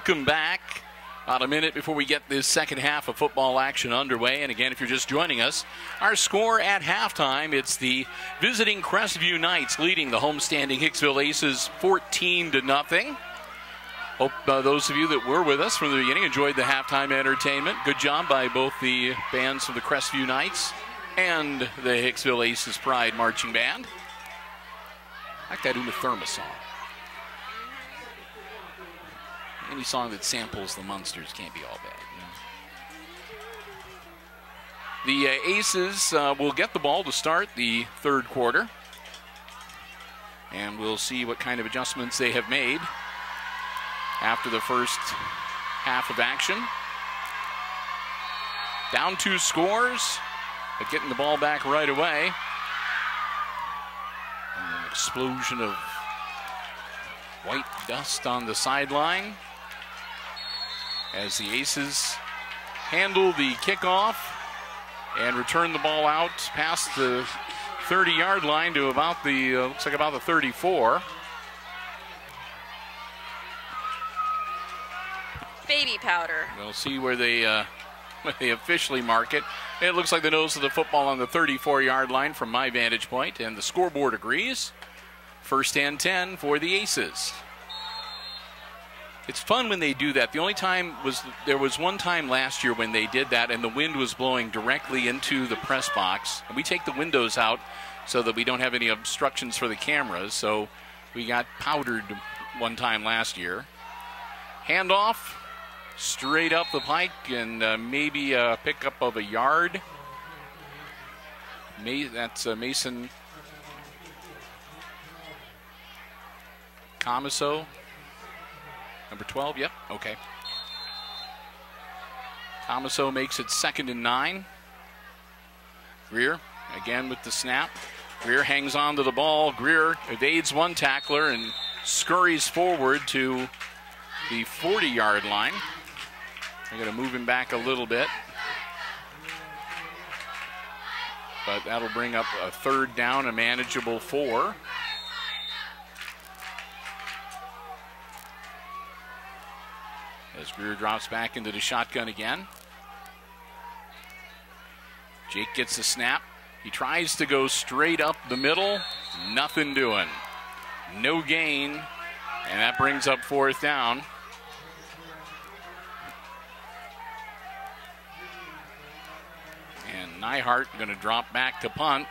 welcome back. About a minute before we get this second half of football action underway. And again, if you're just joining us, our score at halftime, it's the visiting Crestview Knights leading the homestanding Hicksville Aces 14-0. Hope those of you that were with us from the beginning enjoyed the halftime entertainment. Good job by both the bands from the Crestview Knights and the Hicksville Aces Pride Marching Band. I like that Uma Thurma song. Any song that samples the Munsters can't be all bad. You know? The Aces will get the ball to start the third quarter. And we'll see what kind of adjustments they have made after the first half of action. Down 2 scores, but getting the ball back right away. And an explosion of white dust on the sideline as the Aces handle the kickoff and return the ball out past the 30-yard line to about the, looks like about the 34. Baby powder. We'll see where they officially mark it. It looks like the nose of the football on the 34-yard line from my vantage point, and the scoreboard agrees. First and 10 for the Aces. It's fun when they do that. The only time there was one time last year when they did that and the wind was blowing directly into the press box. And we take the windows out so that we don't have any obstructions for the cameras. So we got powdered one time last year. Handoff straight up the pike and maybe a pickup of a yard. That's Mason Comiso. Number 12, yep, okay. Comiso makes it 2nd and 9. Greer, again with the snap. Greer hangs on to the ball. Greer evades one tackler and scurries forward to the 40-yard line. They're going to move him back a little bit. But that'll bring up a 3rd down, a manageable 4. As Greer drops back into the shotgun again. Jake gets the snap. He tries to go straight up the middle. Nothing doing. No gain. And that brings up 4th down. And Nyhart going to drop back to punt.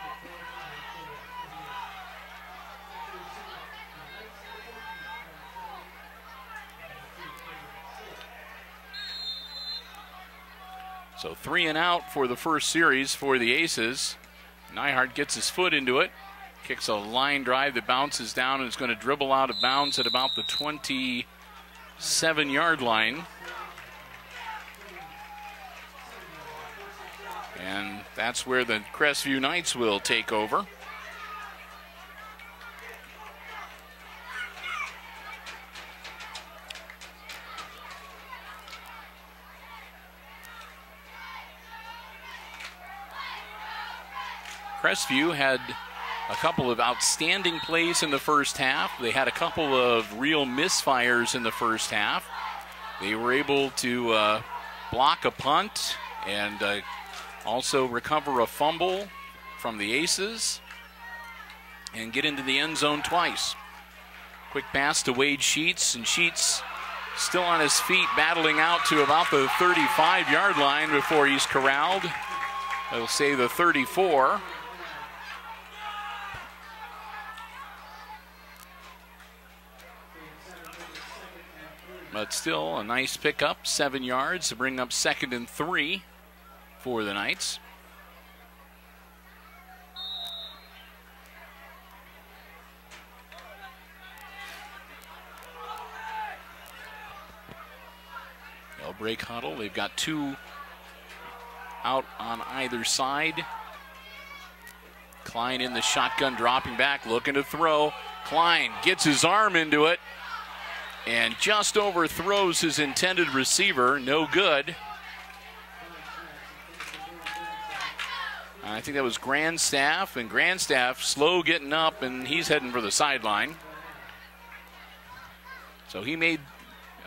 So 3 and out for the first series for the Aces. Nyhart gets his foot into it. Kicks a line drive that bounces down and is going to dribble out of bounds at about the 27-yard line. And that's where the Crestview Knights will take over. Crestview had a couple of outstanding plays in the first half. They had a couple of real misfires in the first half. They were able to block a punt and also recover a fumble from the Aces and get into the end zone twice. Quick pass to Wade Sheets, and Sheets still on his feet, battling out to about the 35-yard line before he's corralled. They'll say the 34. But still a nice pickup, 7 yards to bring up 2nd and 3 for the Knights. They'll break huddle. They've got 2 out on either side. Klein in the shotgun, dropping back, looking to throw. Klein gets his arm into it and just overthrows his intended receiver. No good. I think that was Grandstaff, and Grandstaff slow getting up, and he's heading for the sideline. So he made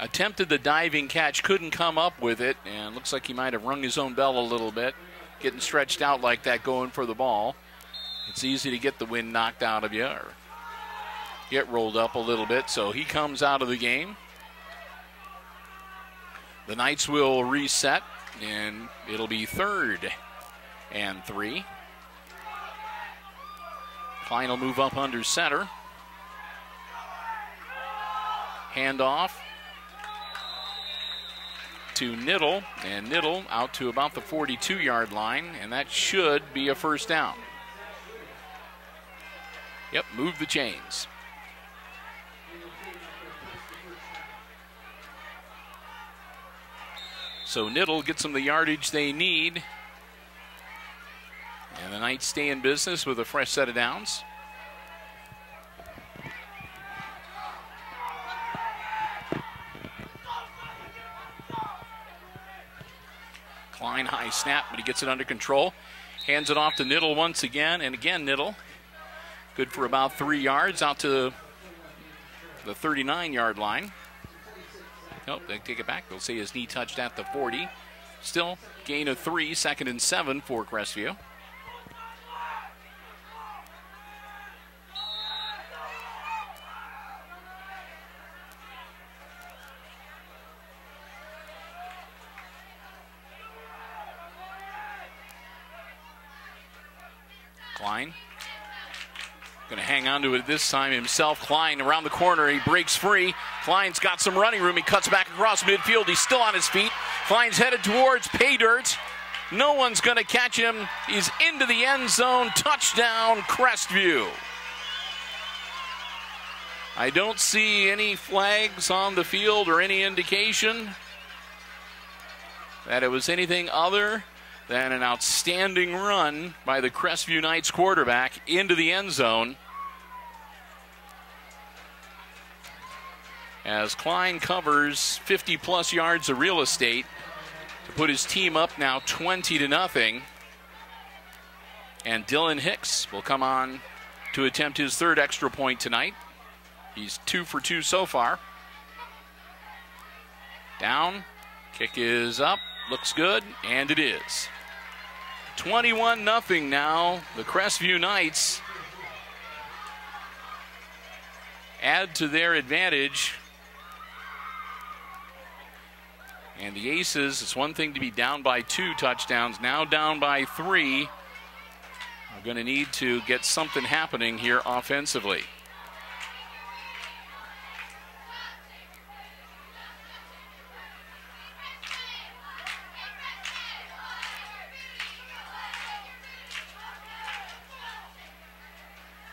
attempted the diving catch, couldn't come up with it, and looks like he might have rung his own bell a little bit. Getting stretched out like that, going for the ball. It's easy to get the wind knocked out of you or get rolled up a little bit, so he comes out of the game. The Knights will reset, and it'll be 3rd and 3. Klein will move up under center. Handoff to Niddle, and Niddle out to about the 42-yard line, and that should be a first down. Yep, move the chains. So Niddle gets them the yardage they need. And the Knights stay in business with a fresh set of downs. Klein, high snap, but he gets it under control. Hands it off to Niddle once again, and again Niddle. Good for about 3 yards out to the 39-yard line. Nope, they take it back. They'll say his knee touched at the 40. Still, gain of 3, 2nd and 7 for Crestview. Klein going to hang on to it this time himself. Klein around the corner. He breaks free. Klein's got some running room. He cuts back across midfield. He's still on his feet. Klein's headed towards pay dirt. No one's going to catch him. He's into the end zone. Touchdown, Crestview. I don't see any flags on the field or any indication that it was anything other than an outstanding run by the Crestview Knights quarterback into the end zone. As Klein covers 50-plus yards of real estate to put his team up now 20-0. And Dylan Hicks will come on to attempt his 3rd extra point tonight. He's 2 for 2 so far. Down, kick is up, looks good, and it is. 21-0 now. The Crestview Knights add to their advantage. And the Aces, it's one thing to be down by 2 touchdowns, now down by 3. Are going to need to get something happening here offensively.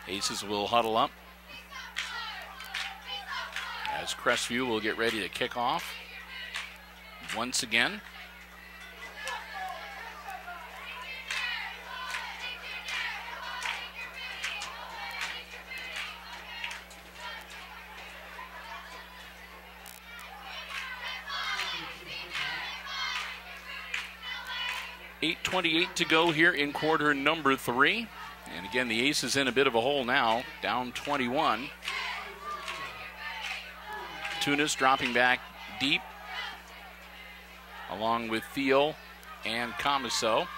Aces will huddle up as Crestview will get ready to kick off once again. .8:28 to go here in quarter number 3. And again, the Aces in a bit of a hole now, down 21. Tunis dropping back deep, along with Thiel and Camiso.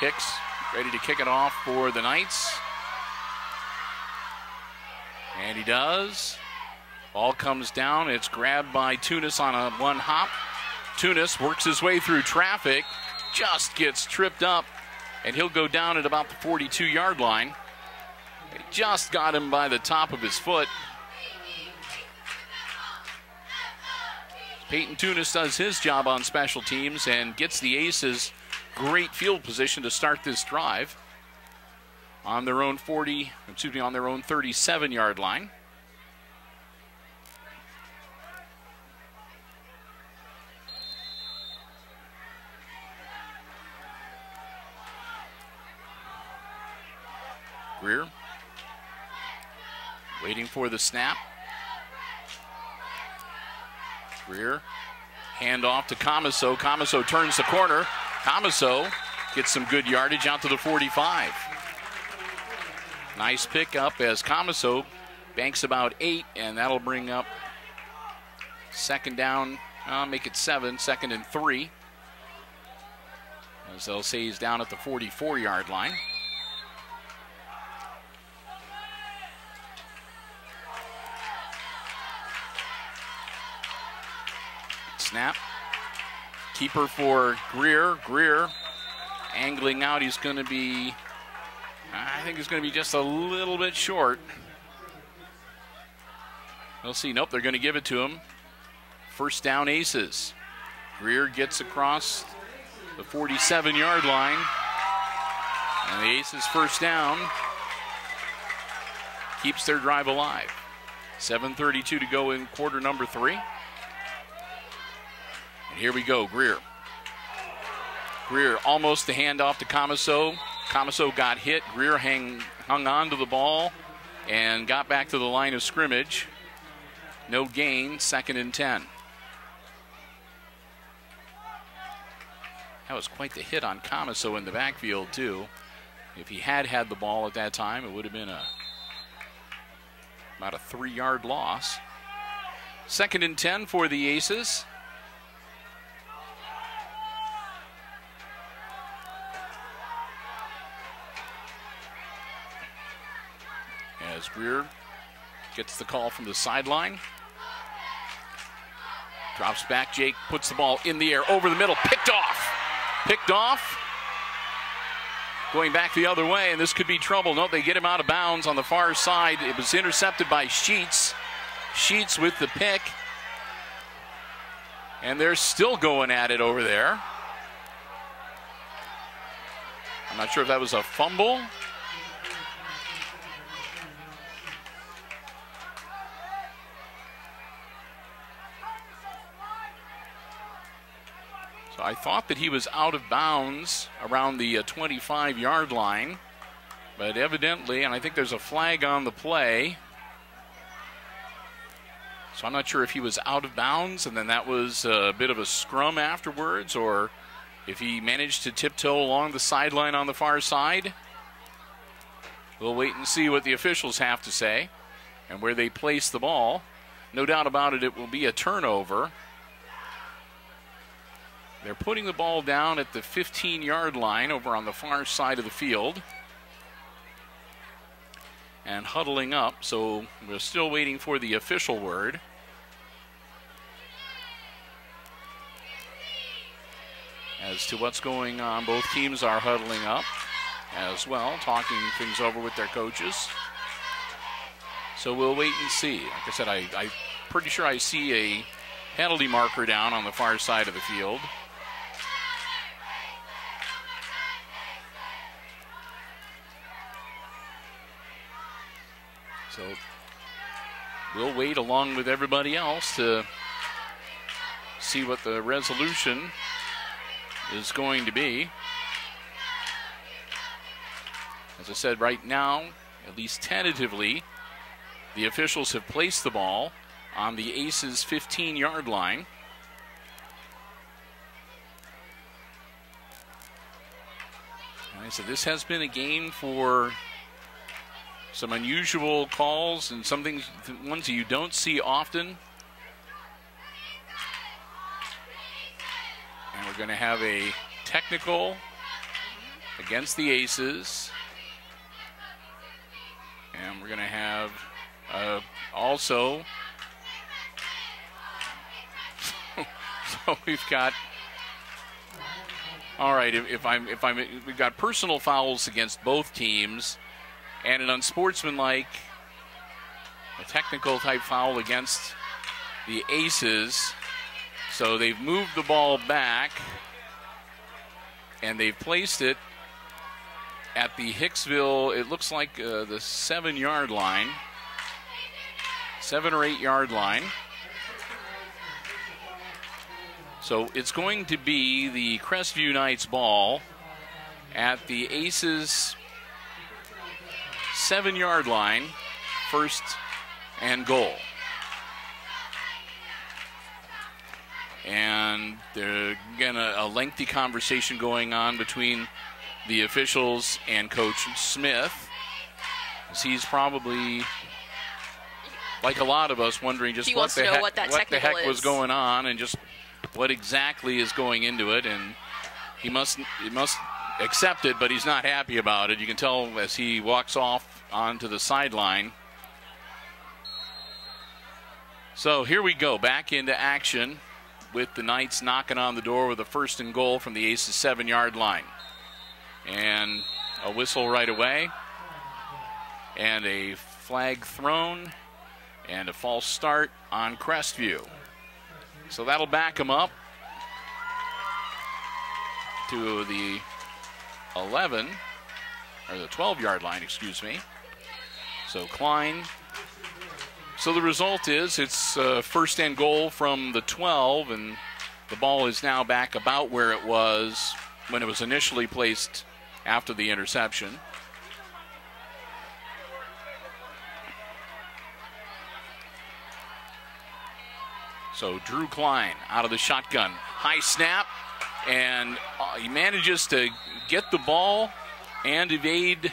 Hicks ready to kick it off for the Knights. And he does. Ball comes down. It's grabbed by Tunis on a one hop. Tunis works his way through traffic, just gets tripped up, and he'll go down at about the 42-yard line. They just got him by the top of his foot. Peyton Tunis does his job on special teams and gets the Aces great field position to start this drive on their own on their own 37-yard line. Greer waiting for the snap. Greer, hand off to Camiso. Camiso turns the corner. Camiso gets some good yardage out to the 45. Nice pickup as Camiso banks about 8, and that'll bring up second down. Make it 7, 2nd and 3. As they'll say he's down at the 44-yard line. Snap. Keeper for Greer. Greer angling out. He's going to be, I think he's going to be just a little bit short. We'll see. Nope, they're going to give it to him. First down, Aces. Greer gets across the 47-yard line. And the Aces first down keeps their drive alive. 7:32 to go in quarter number 3. And here we go, Greer. Greer almost the handoff to Comiso. Comiso got hit. Greer hung on to the ball and got back to the line of scrimmage. No gain, 2nd and 10. That was quite the hit on Comiso in the backfield, too. If he had the ball at that time, it would have been about a 3-yard loss. 2nd and 10 for the Aces. As Greer gets the call from the sideline. Drops back, Jake puts the ball in the air, over the middle, picked off. Picked off. Going back the other way, and this could be trouble. No, they get him out of bounds on the far side. It was intercepted by Sheets. Sheets with the pick. And they're still going at it over there. I'm not sure if that was a fumble. I thought that he was out of bounds around the 25-yard line, but evidently, and I think there's a flag on the play, so I'm not sure if he was out of bounds and then that was a bit of a scrum afterwards, or if he managed to tiptoe along the sideline on the far side. We'll wait and see what the officials have to say and where they place the ball. No doubt about it, it will be a turnover. They're putting the ball down at the 15-yard line over on the far side of the field and huddling up, so we're still waiting for the official word. As to what's going on, both teams are huddling up as well, talking things over with their coaches. So we'll wait and see. Like I said, I'm pretty sure I see a penalty marker down on the far side of the field. So we'll wait along with everybody else to see what the resolution is going to be. As I said, right now, at least tentatively, the officials have placed the ball on the Aces' 15-yard line. And I said, this has been a game for some unusual calls and some things, ones you don't see often. And we're going to have a technical against the Aces. And we're going to have also, so we've got, all right, we've got personal fouls against both teams and an unsportsmanlike, a technical type foul against the Aces. So they've moved the ball back and they've placed it at the Hicksville, it looks like the 7-yard line, 7 or 8 yard line. So it's going to be the Crestview Knights ball at the Aces 7-yard line, 1st and goal. And there's again a lengthy conversation going on between the officials and Coach Smith, as he's probably like a lot of us, wondering just what the heck was going on and just what exactly is going into it. And he must accept it, but he's not happy about it. You can tell as he walks off onto the sideline. So here we go, back into action with the Knights knocking on the door with a 1st and goal from the Aces 7-yard line. And a whistle right away. And a flag thrown. And a false start on Crestview. So that'll back him up to the 11, or the 12-yard line, excuse me. So Klein. So the result is it's 1st and goal from the 12, and the ball is now back about where it was when it was initially placed after the interception. So Drew Klein out of the shotgun. High snap, and he manages to get the ball and evade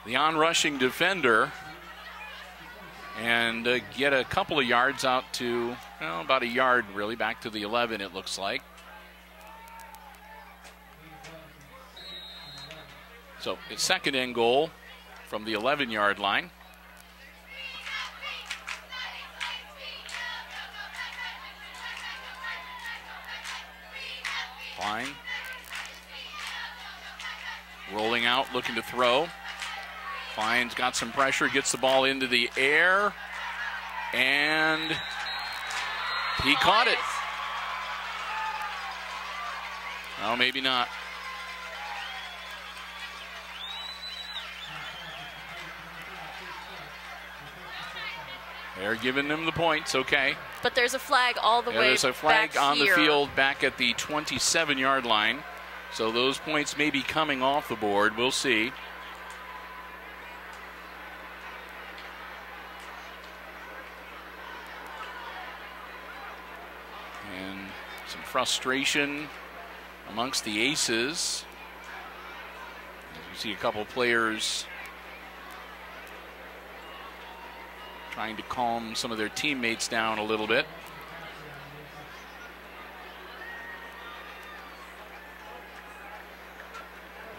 the onrushing defender and get a couple of yards out to, well, about a yard really, back to the 11 it looks like. So it's 2nd and goal from the 11-yard line. Klein rolling out, looking to throw. Klein's got some pressure, gets the ball into the air, and he caught it. No, maybe not. They're giving them the points, okay. But there's a flag all the way back here. There's a flag on the field back at the 27-yard line. So those points may be coming off the board. We'll see. And some frustration amongst the Aces. You see a couple players trying to calm some of their teammates down a little bit.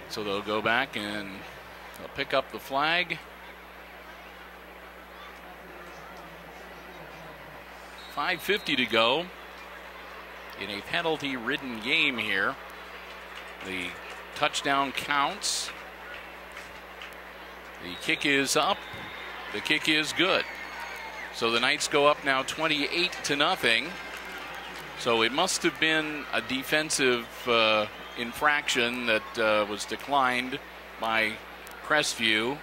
So they'll go back and they'll pick up the flag. 5:50 to go in a penalty-ridden game here. The touchdown counts. The kick is up. The kick is good. So the Knights go up now 28-0. So it must have been a defensive infraction that was declined by Crestview.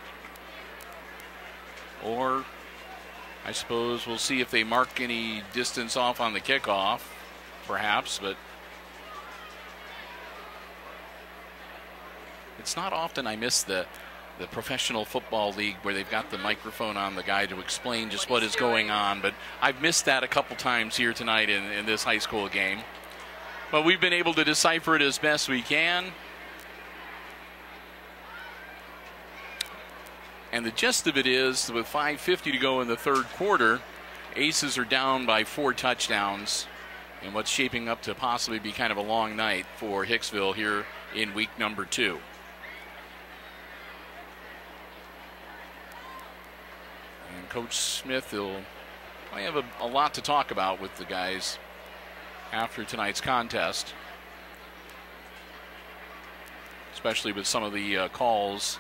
Or I suppose we'll see if they mark any distance off on the kickoff, perhaps, but it's not often I miss the professional football league where they've got the microphone on the guy to explain just what is going on, but I've missed that a couple times here tonight in this high school game. But we've been able to decipher it as best we can. And the gist of it is, with 5:50 to go in the third quarter, Aces are down by 4 touchdowns in what's shaping up to possibly be kind of a long night for Hicksville here in week number 2. And Coach Smith will probably have a lot to talk about with the guys after tonight's contest, especially with some of the calls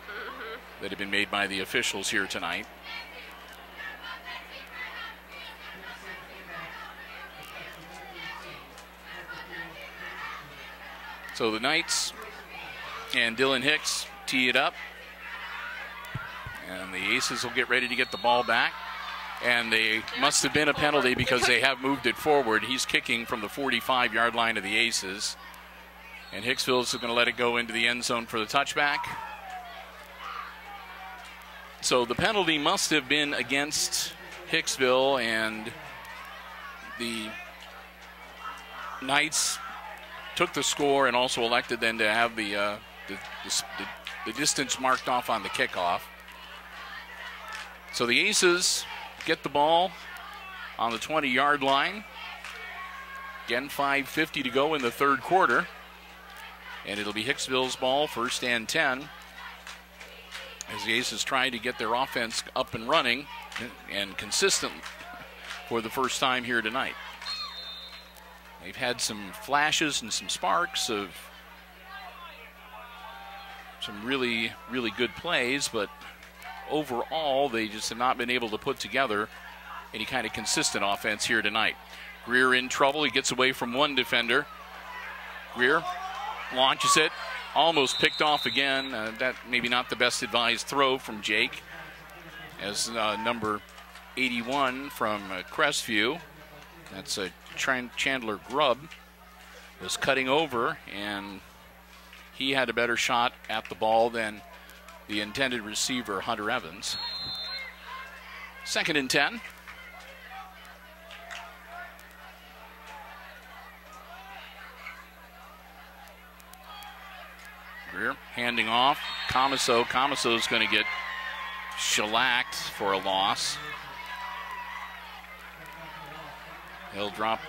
that have been made by the officials here tonight. So the Knights and Dylan Hicks tee it up, and the Aces will get ready to get the ball back. And they must have been a penalty because they have moved it forward. He's kicking from the 45-yard line of the Aces. And Hicksville is going to let it go into the end zone for the touchback. So the penalty must have been against Hicksville, and the Knights took the score and also elected then to have the distance marked off on the kickoff. So the Aces get the ball on the 20-yard line. Again, 5:50 to go in the third quarter. And it'll be Hicksville's ball, 1st and 10. As the Aces try to get their offense up and running and consistent for the first time here tonight. They've had some flashes and some sparks of some really, really good plays, but overall they just have not been able to put together any kind of consistent offense here tonight. Greer in trouble. He gets away from one defender. Greer launches it. Almost picked off again. That maybe not the best advised throw from Jake. As number 81 from Crestview, that's Chandler Grubb, was cutting over, and he had a better shot at the ball than the intended receiver, Hunter Evans. 2nd and 10. Greer handing off. Comiso's going to get shellacked for a loss. They'll drop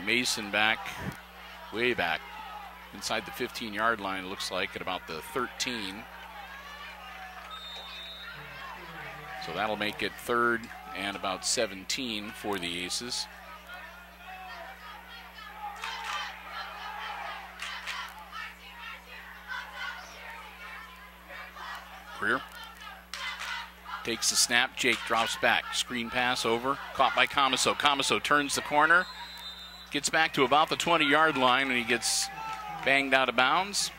Mason back, way back, inside the 15-yard line, it looks like, at about the 13. So that'll make it 3rd and about 17 for the Aces. Greer takes the snap. Jake drops back. Screen pass over. Caught by Comiso. Comiso turns the corner. Gets back to about the 20-yard line, and he gets banged out of bounds.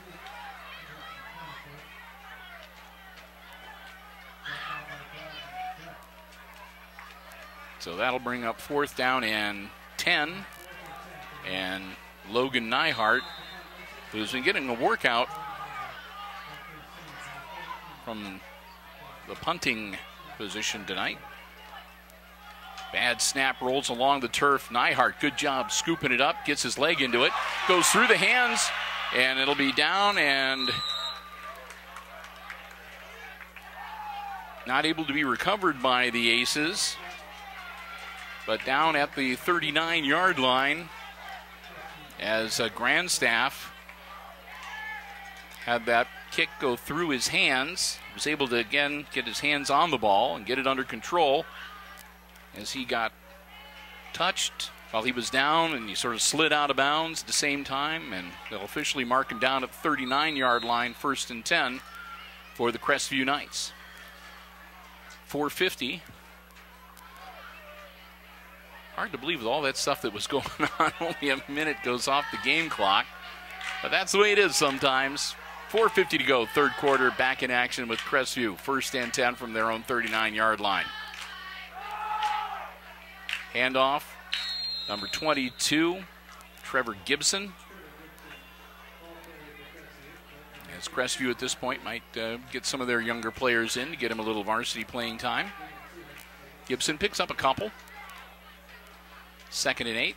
So that'll bring up 4th down and 10. And Logan Nyhart, who's been getting a workout from the punting position tonight. Bad snap, rolls along the turf. Nyhart, good job scooping it up, gets his leg into it, goes through the hands, and it'll be down and not able to be recovered by the Aces, but down at the 39-yard line as Grandstaff had that kick go through his hands. He was able to again get his hands on the ball and get it under control as he got touched while he was down, and he sort of slid out of bounds at the same time, and they'll officially mark him down at the 39-yard line, 1st and 10 for the Crestview Knights. 4:50. Hard to believe with all that stuff that was going on, only a minute goes off the game clock, but that's the way it is sometimes. 4:50 to go, third quarter, back in action with Crestview. 1st and 10 from their own 39-yard line. Handoff, number 22, Trevor Gibson. As Crestview at this point might get some of their younger players in to get him a little varsity playing time. Gibson picks up a couple. 2nd and 8.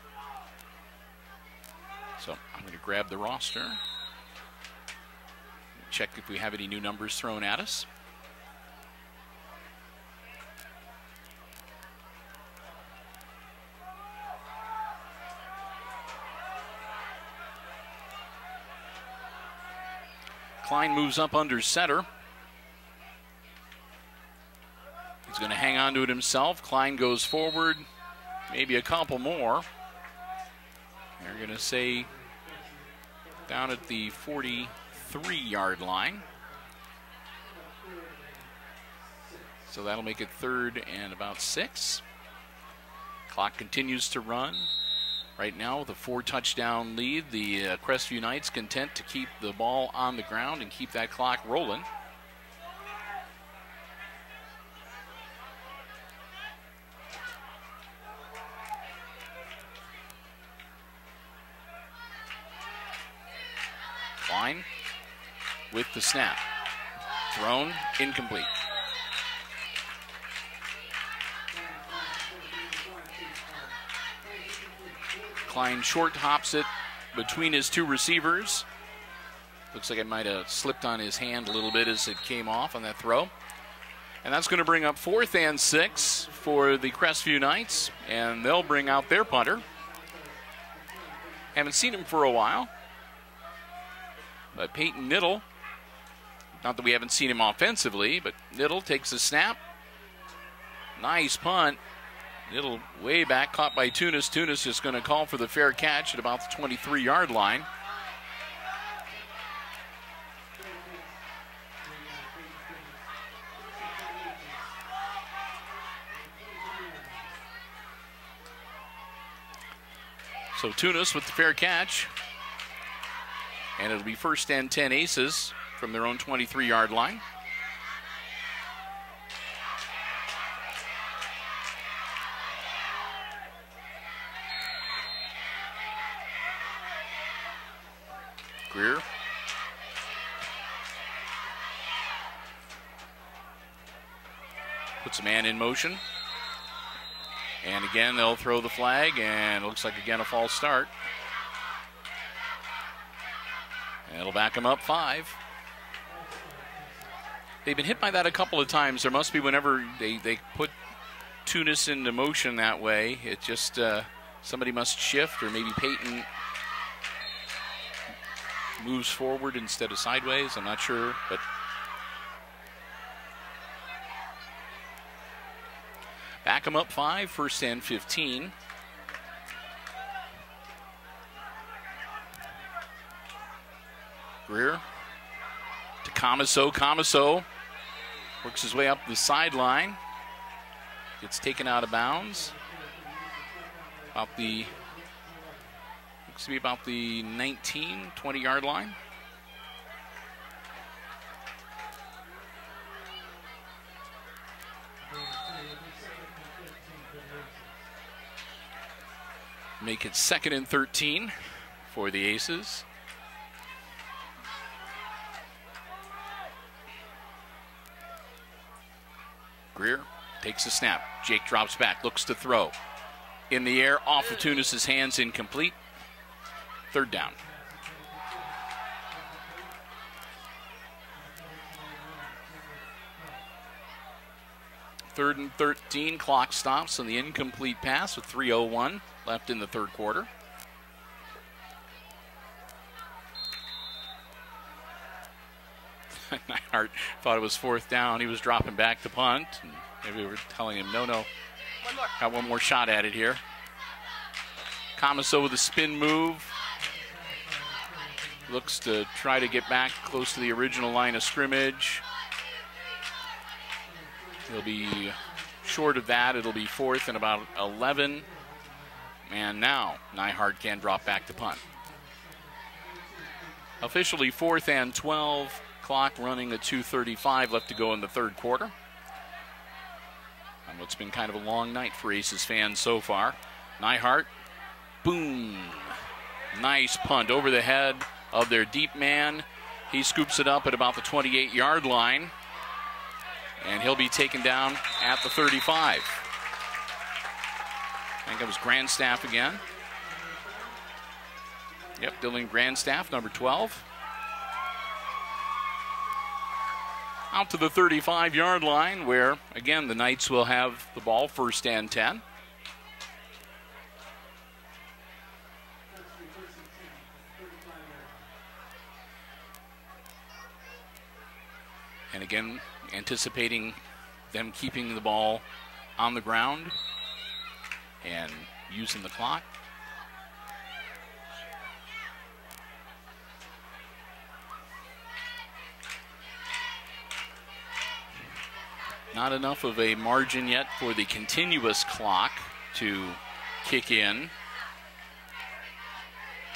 So I'm going to grab the roster. Check if we have any new numbers thrown at us. Klein moves up under center. He's going to hang on to it himself. Klein goes forward, maybe a couple more. They're going to say down at the 43-yard line. So that'll make it 3rd and about 6. Clock continues to run. Right now with a 4-touchdown lead, the Crestview Knights content to keep the ball on the ground and keep that clock rolling. Klein with the snap. Thrown, incomplete. Klein short hops it between his two receivers. Looks like it might have slipped on his hand a little bit as it came off on that throw. And that's going to bring up 4th and 6 for the Crestview Knights, and they'll bring out their punter. Haven't seen him for a while, but Peyton Niddle, not that we haven't seen him offensively, but Niddle takes a snap. Nice punt. Niddle way back, caught by Tunis. Tunis is going to call for the fair catch at about the 23-yard line. So Tunis with the fair catch. And it'll be 1st and 10 Aces from their own 23-yard line. Greer. Puts a man in motion. And again, they'll throw the flag, and it looks like, again, a false start. And it'll back them up 5. They've been hit by that a couple of times. There must be whenever they put Tunis into motion that way, it just, somebody must shift, or maybe Peyton moves forward instead of sideways. I'm not sure, but back them up 5, 1st and 15. Greer to Camaso. Camaso works his way up the sideline. Gets taken out of bounds. Looks to be about the 19, 20-yard line. Make it 2nd and 13 for the Aces. Greer takes a snap. Jake drops back, looks to throw. In the air, off of Tunis's hands, incomplete. 3rd down. Third and 13, clock stops on the incomplete pass with 3:01 left in the 3rd quarter. Nyhart thought it was 4th down. He was dropping back to punt. And maybe we were telling him, no, got one more shot at it here. Camaso with a spin move. Looks to try to get back close to the original line of scrimmage. He'll be short of that. It'll be 4th and about 11. And now Nyhart can drop back to punt. Officially 4th and 12. Clock running at 2:35 left to go in the 3rd quarter. And what's been kind of a long night for Aces fans so far. Nyhart, boom. Nice punt over the head of their deep man. He scoops it up at about the 28-yard line. And he'll be taken down at the 35. I think it was Grandstaff again. Yep, Dylan Grandstaff, number 12. Out to the 35-yard line where, again, the Knights will have the ball 1st and 10. And again, anticipating them keeping the ball on the ground and using the clock. Not enough of a margin yet for the continuous clock to kick in.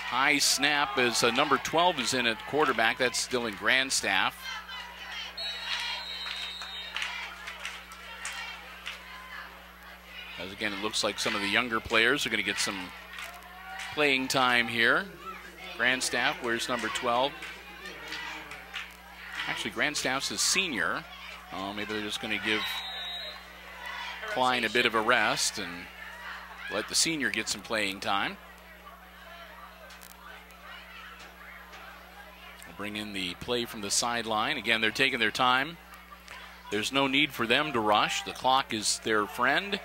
High snap as number 12 is in at quarterback. That's Dylan Grandstaff. As again, it looks like some of the younger players are going to get some playing time here. Grandstaff wears number 12. Actually, Grandstaff's a senior. Maybe they're just going to give Klein a bit of a rest and let the senior get some playing time. We'll bring in the play from the sideline. Again, they're taking their time. There's no need for them to rush. The clock is their friend.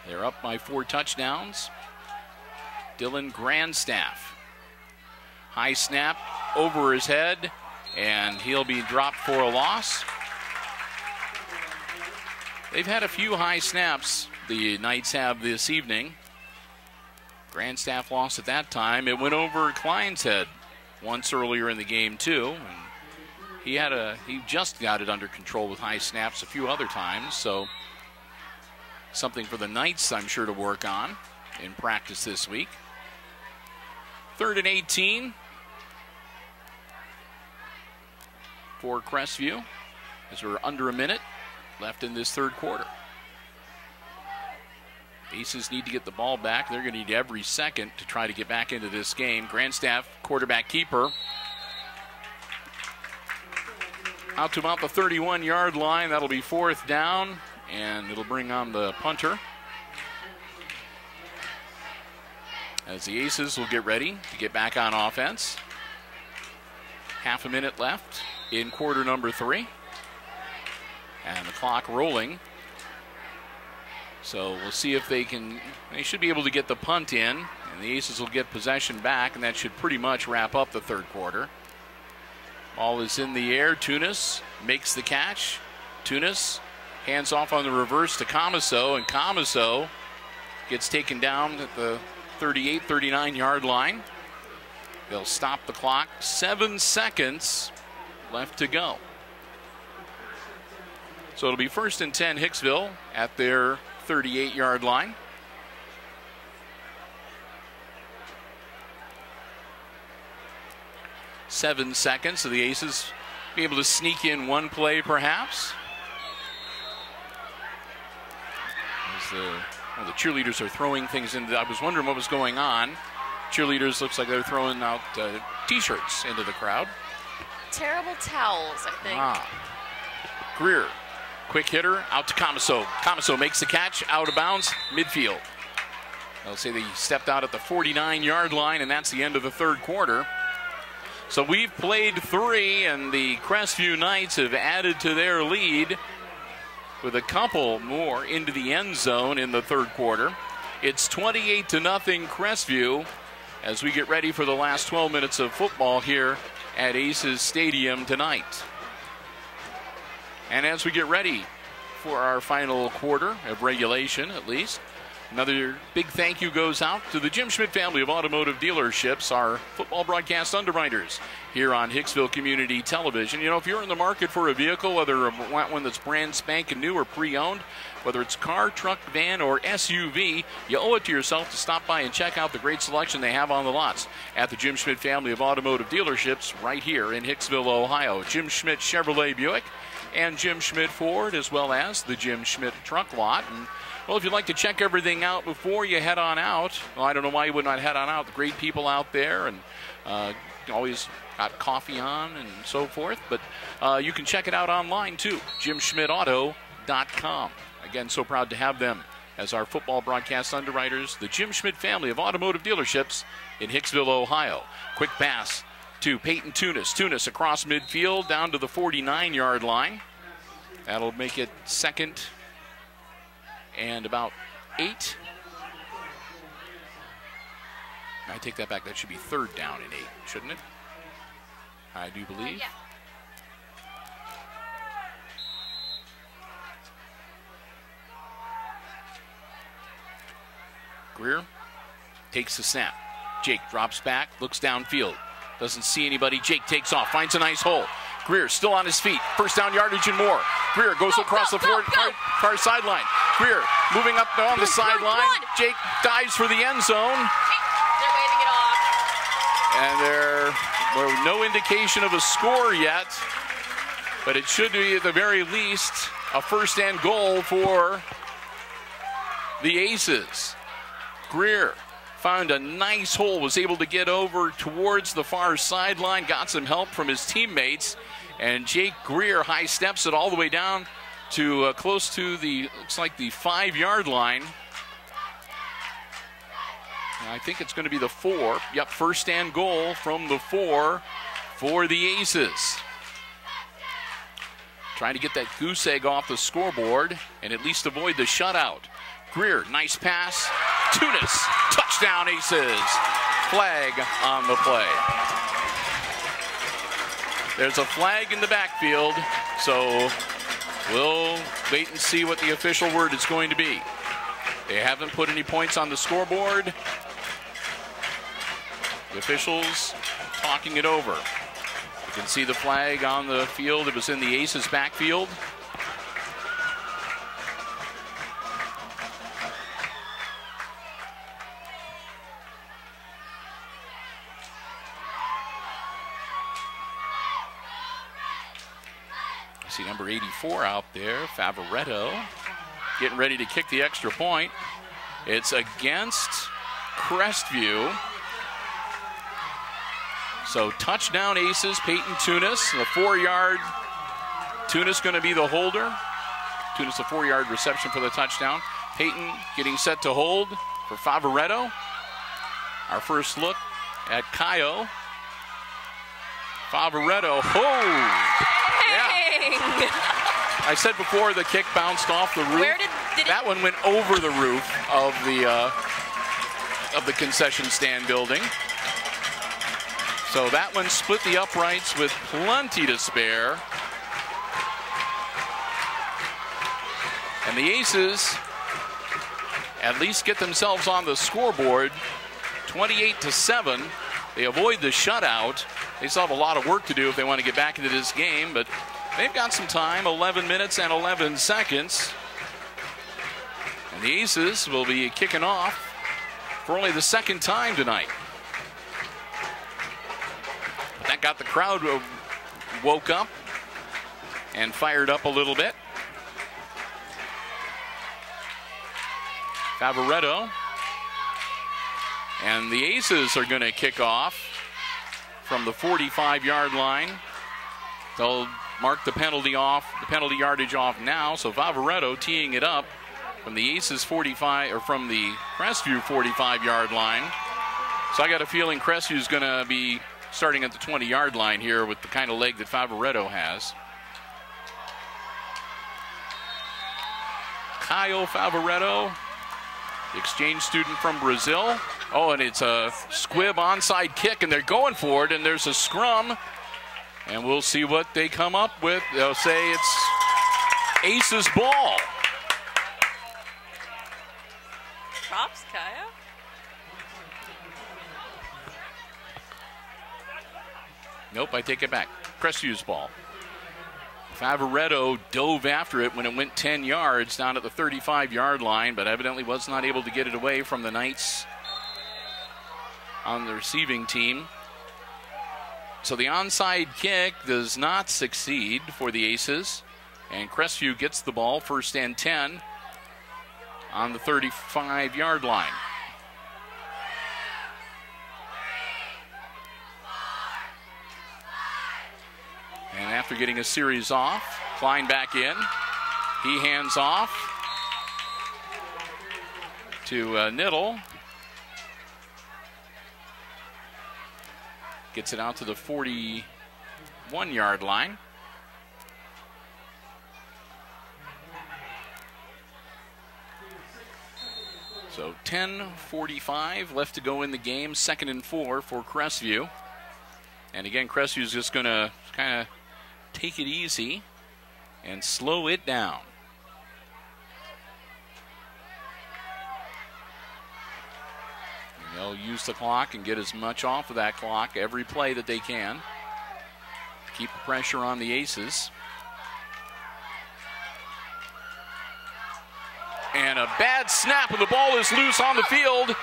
They're up by 4 touchdowns. Dylan Grandstaff. High snap over his head, and he'll be dropped for a loss. They've had a few high snaps the Knights have this evening. Grandstaff lost at that time. It went over Klein's head once earlier in the game, too. And he just got it under control with high snaps a few other times, so something for the Knights, I'm sure, to work on in practice this week. 3rd and 18 for Crestview, as we're under a minute left in this 3rd quarter. Aces need to get the ball back. They're going to need every second to try to get back into this game. Grandstaff, quarterback keeper, out to about the 31-yard line. That'll be 4th down, and it'll bring on the punter, as the Aces will get ready to get back on offense. Half a minute left in quarter number 3, and the clock rolling. So we'll see if they should be able to get the punt in, and the Aces will get possession back, and that should pretty much wrap up the 3rd quarter. Ball is in the air. Tunis makes the catch. Tunis hands off on the reverse to Comiso, and Comiso gets taken down at the 38, 39-yard line. They'll stop the clock. 7 seconds left to go. So it'll be 1st and 10 Hicksville at their 38-yard line. Seven seconds, so the Aces be able to sneak in one play, perhaps. As the cheerleaders are throwing things in. I was wondering what was going on. Cheerleaders looks like they're throwing out T-shirts into the crowd. Terrible towels, I think. Greer, quick hitter, out to Comiso. Comiso makes the catch, out of bounds, midfield. They'll say they stepped out at the 49-yard line, and that's the end of the 3rd quarter. So we've played 3, and the Crestview Knights have added to their lead with a couple more into the end zone in the 3rd quarter. It's 28-0 Crestview as we get ready for the last 12 minutes of football here at Aces Stadium tonight. And as we get ready for our final quarter of regulation, at least, another big thank you goes out to the Jim Schmidt family of automotive dealerships, our football broadcast underwriters here on Hicksville Community Television. You know, if you're in the market for a vehicle, whether one that's brand spanking new or pre-owned, whether it's car, truck, van, or SUV, you owe it to yourself to stop by and check out the great selection they have on the lots at the Jim Schmidt family of automotive dealerships right here in Hicksville, Ohio. Jim Schmidt Chevrolet Buick and Jim Schmidt Ford, as well as the Jim Schmidt truck lot. And well, if you'd like to check everything out before you head on out, well, I don't know why you would not head on out. The great people out there, and always got coffee on and so forth. But you can check it out online too, JimSchmidtAuto.com. Again, so proud to have them as our football broadcast underwriters, the Jim Schmidt family of automotive dealerships in Hicksville, Ohio. Quick pass to Peyton Tunis. Tunis across midfield down to the 49-yard line. That'll make it 2nd and about 8. I take that back. That should be 3rd down and 8, shouldn't it? I do believe. Yeah. Greer takes the snap. Jake drops back, looks downfield. Doesn't see anybody. Jake takes off, finds a nice hole. Greer still on his feet. 1st down yardage and more. Greer goes across the far sideline. Greer moving up on the sideline. Jake dives for the end zone. They're waving it off. And there were no indication of a score yet, but it should be at the very least a 1st and goal for the Aces. Greer found a nice hole, was able to get over towards the far sideline, got some help from his teammates, and Jake Greer high steps it all the way down to close to the, looks like the 5-yard line. And I think it's going to be the 4. Yep, 1st and goal from the 4 for the Aces. trying to get that goose egg off the scoreboard and at least avoid the shutout. Greer, nice pass. Tunis, touchdown Aces. Flag on the play. There's a flag in the backfield, so we'll wait and see what the official word is going to be. They haven't put any points on the scoreboard. The officials talking it over. You can see the flag on the field. It was in the Aces backfield. I see number 84 out there, Favaretto, getting ready to kick the extra point. It's against Crestview. So touchdown Aces, Peyton Tunis, a 4-yard. Tunis going to be the holder. Tunis a 4-yard reception for the touchdown. Peyton getting set to hold for Favaretto. Our first look at Kayo. Favaretto, yeah. I said before the kick bounced off the roof. Where did that one went over the roof of the concession stand building. So that one split the uprights with plenty to spare. And the Aces at least get themselves on the scoreboard, 28-7. They avoid the shutout. They still have a lot of work to do if they want to get back into this game, but they've got some time, 11 minutes and 11 seconds. And the Aces will be kicking off for only the second time tonight. That got the crowd woke up and fired up a little bit. Favaretto. And the Aces are going to kick off from the 45-yard line. They'll mark the penalty yardage off now. So Favaretto teeing it up from the Aces 45, or from the Crestview 45-yard line. So I got a feeling Crestview's going to be starting at the 20-yard line here with the kind of leg that Favaretto has. Caio Favaretto, the exchange student from Brazil. Oh, and it's a squib onside kick, and they're going for it, and there's a scrum. And we'll see what they come up with. They'll say it's Aces ball. Props, Caio. Nope, I take it back. Crestview's ball. Favaretto dove after it when it went 10 yards down at the 35-yard line, but evidently was not able to get it away from the Knights on the receiving team. So the onside kick does not succeed for the Aces, and Crestview gets the ball, 1st and 10 on the 35-yard line. And after getting a series off, Klein back in. He hands off to Niddle. Gets it out to the 41-yard line. So 10:45 left to go in the game. 2nd and 4 for Crestview. And again, Crestview's just going to kind of take it easy and slow it down. And they'll use the clock and get as much off of that clock every play that they can. Keep the pressure on the Aces. And a bad snap, and the ball is loose on the field,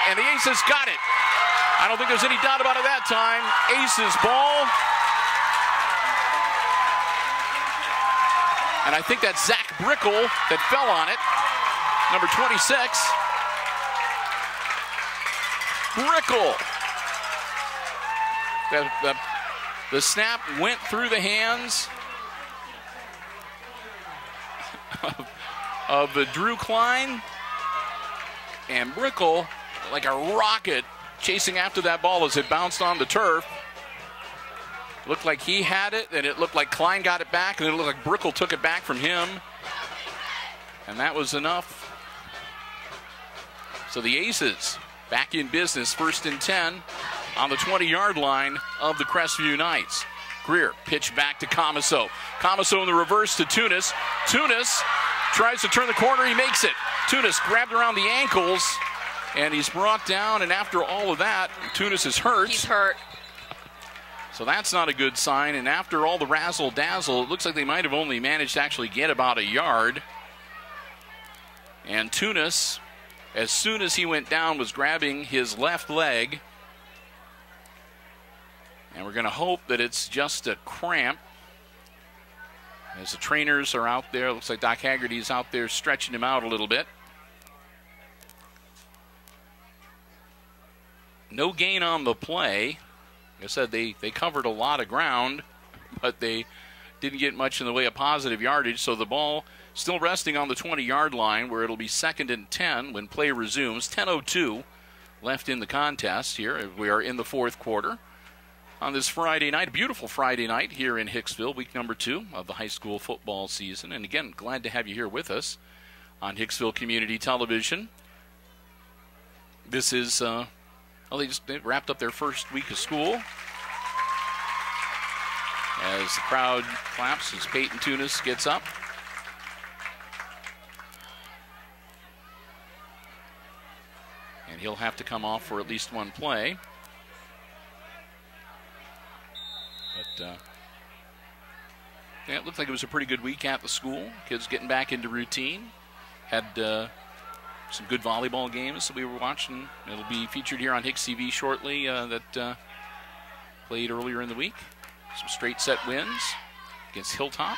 and the Aces got it. I don't think there's any doubt about it that time. Aces ball. And I think that's Zach Brickle that fell on it. Number 26. Brickle. The snap went through the hands of Drew Klein. And Brickle, like a rocket, chasing after that ball as it bounced on the turf. Looked like he had it, and it looked like Klein got it back, and it looked like Brickell took it back from him. And that was enough. So the Aces back in business, 1st and 10 on the 20-yard line of the Crestview Knights. Greer pitch back to Comiso. Comiso in the reverse to Tunis. Tunis tries to turn the corner. He makes it. Tunis grabbed around the ankles, and he's brought down. And after all of that, Tunis is hurt. He's hurt. So that's not a good sign. And after all the razzle-dazzle, it looks like they might have only managed to actually get about a yard. And Tunis, as soon as he went down, was grabbing his left leg. And we're going to hope that it's just a cramp. As the trainers are out there, looks like Doc Haggerty's out there stretching him out a little bit. No gain on the play. Like I said, they covered a lot of ground, but they didn't get much in the way of positive yardage. So the ball still resting on the 20-yard line, where it'll be 2nd and 10 when play resumes. 10:02 left in the contest here. We are in the 4th quarter on this Friday night, a beautiful Friday night here in Hicksville, week number 2 of the high school football season. And again, glad to have you here with us on Hicksville Community Television. This is, they wrapped up their first week of school. As the crowd claps as Peyton Tunis gets up. And he'll have to come off for at least one play. But yeah, it looked like it was a pretty good week at the school. Kids getting back into routine. Had some good volleyball games that we were watching. It'll be featured here on HIX-TV shortly that played earlier in the week. Some straight set wins against Hilltop.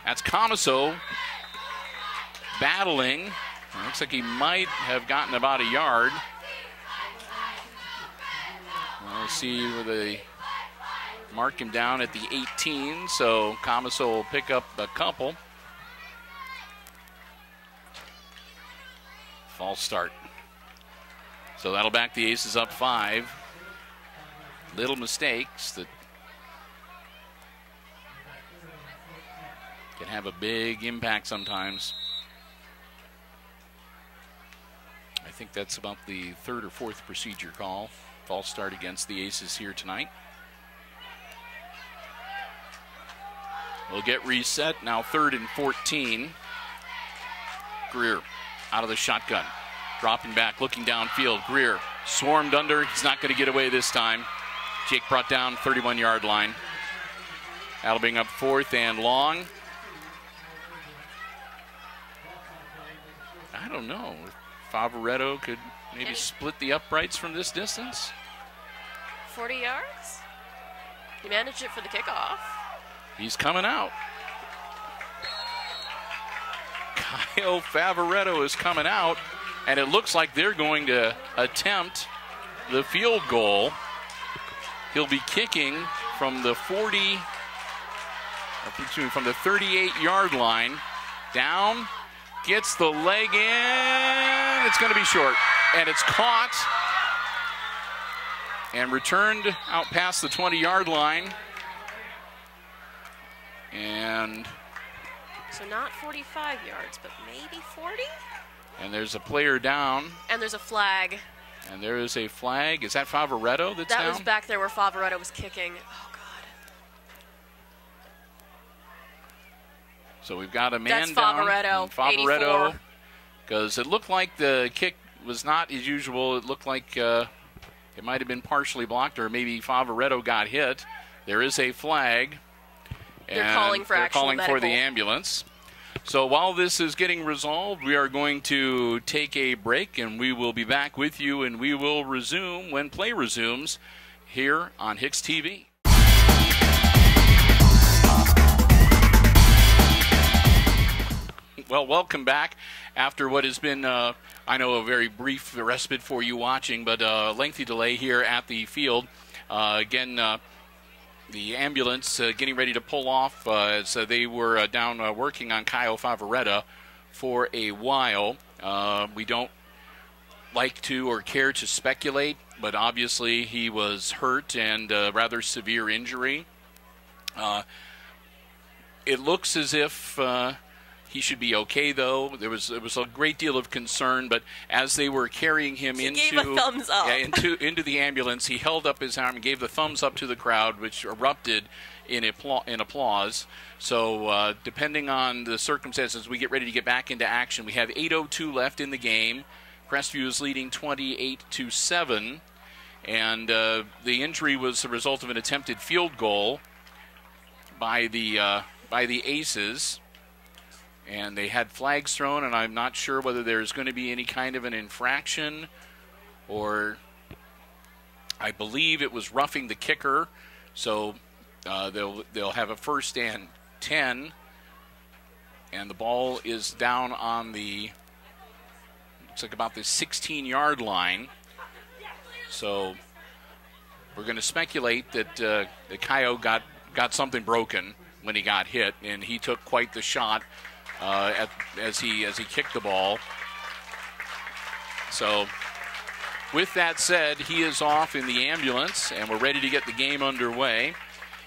That's Comiso battling. It looks like he might have gotten about a yard. We'll see where they mark him down at the 18, so Comiso will pick up a couple. False start. So that'll back the Aces up 5. Little mistakes that can have a big impact sometimes. I think that's about the 3rd or 4th procedure call. False start against the Aces here tonight. We'll get reset. Now 3rd and 14. Greer out of the shotgun. Dropping back, looking downfield. Greer swarmed under. He's not going to get away this time. Jake brought down 31-yard line. That'll bring up 4th and long. I don't know. Favaretto could maybe split the uprights from this distance. 40 yards? He managed it for the kickoff. He's coming out. Kyle Favaretto is coming out, and it looks like they're going to attempt the field goal. He'll be kicking from the 38-yard line. Down, gets the leg in. It's going to be short, and it's caught and returned out past the 20-yard line. And so not 45 yards, but maybe 40? And there's a player down. And there's a flag. And there is a flag. Is that Favaretto that's down? That was back there where Favaretto was kicking. Oh, God. So we've got a man That's down. Favaretto, Favaretto, 84. because it looked like the kick was not as usual. It looked like it might have been partially blocked, or maybe Favaretto got hit. There is a flag. They're calling for actual calling medical. for the ambulance. So while this is getting resolved, we are going to take a break, and we will be back with you, and we will resume when play resumes here on HIX-TV. Well, welcome back after what has been, I know, a very brief respite for you watching, but a lengthy delay here at the field. The ambulance getting ready to pull off, so they were down working on Kyle Favaretto for a while. We don't like to or care to speculate but obviously he was hurt and rather severe injury. It looks as if he should be okay, though. There was a great deal of concern, but as they were carrying him gave a thumbs up. into the ambulance, he held up his arm and gave the thumbs up to the crowd, which erupted in applause. So depending on the circumstances, we get ready to get back into action. We have 8:02 left in the game. Crestview is leading 28-7, and the injury was the result of an attempted field goal by the Aces. And they had flags thrown, and I'm not sure whether there's going to be any kind of an infraction, or I believe it was roughing the kicker. So they'll have a 1st and 10, and the ball is down on the, looks like about the 16-yard line. So we're going to speculate that the Coyote got something broken when he got hit, and he took quite the shot as he kicked the ball. So with that said, he is off in the ambulance, and we're ready to get the game underway.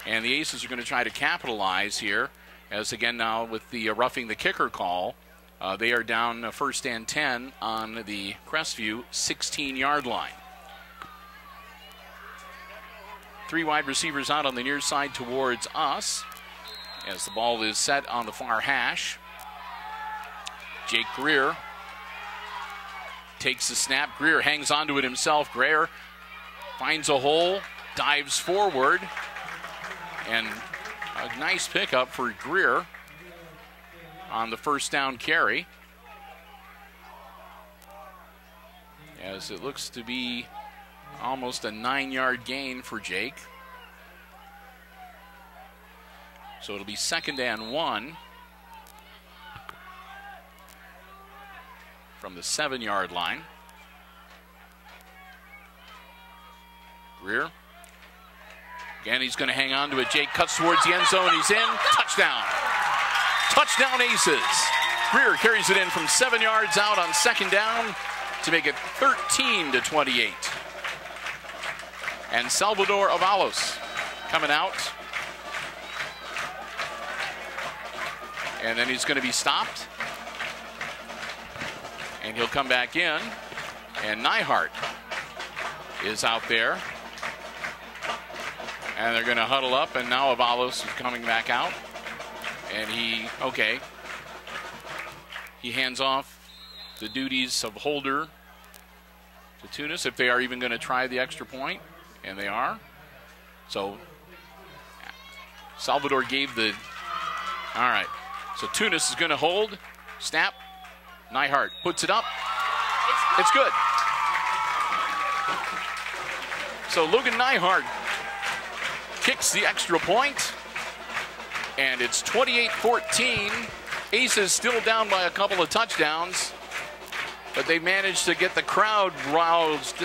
And the Aces are going to try to capitalize here, as again now with the roughing the kicker call, they are down 1st and 10 on the Crestview 16-yard line. 3 wide receivers out on the near side towards us, as the ball is set on the far hash. Jake Greer takes the snap. Greer hangs onto it himself. Greer finds a hole, dives forward, and a nice pickup for Greer on the 1st down carry, as it looks to be almost a 9-yard gain for Jake. So it'll be 2nd and 1 from the 7-yard line. Greer. Again, he's going to hang on to it. Jake cuts towards the end zone. He's in. Touchdown. Touchdown Aces. Greer carries it in from 7 yards out on 2nd down to make it 13-28. And Salvador Avalos coming out. And then he's going to be stopped. And he'll come back in. And Nyhart is out there. And they're going to huddle up. And now Avalos is coming back out. And he hands off the duties of holder to Tunis, if they are even going to try the extra point. And they are. So Salvador gave the... All right. So Tunis is going to hold. Snap. Nyhart puts it up. It's good. So Logan Nyhart kicks the extra point. And it's 28-14. Aces still down by a couple of touchdowns. But they managed to get the crowd roused.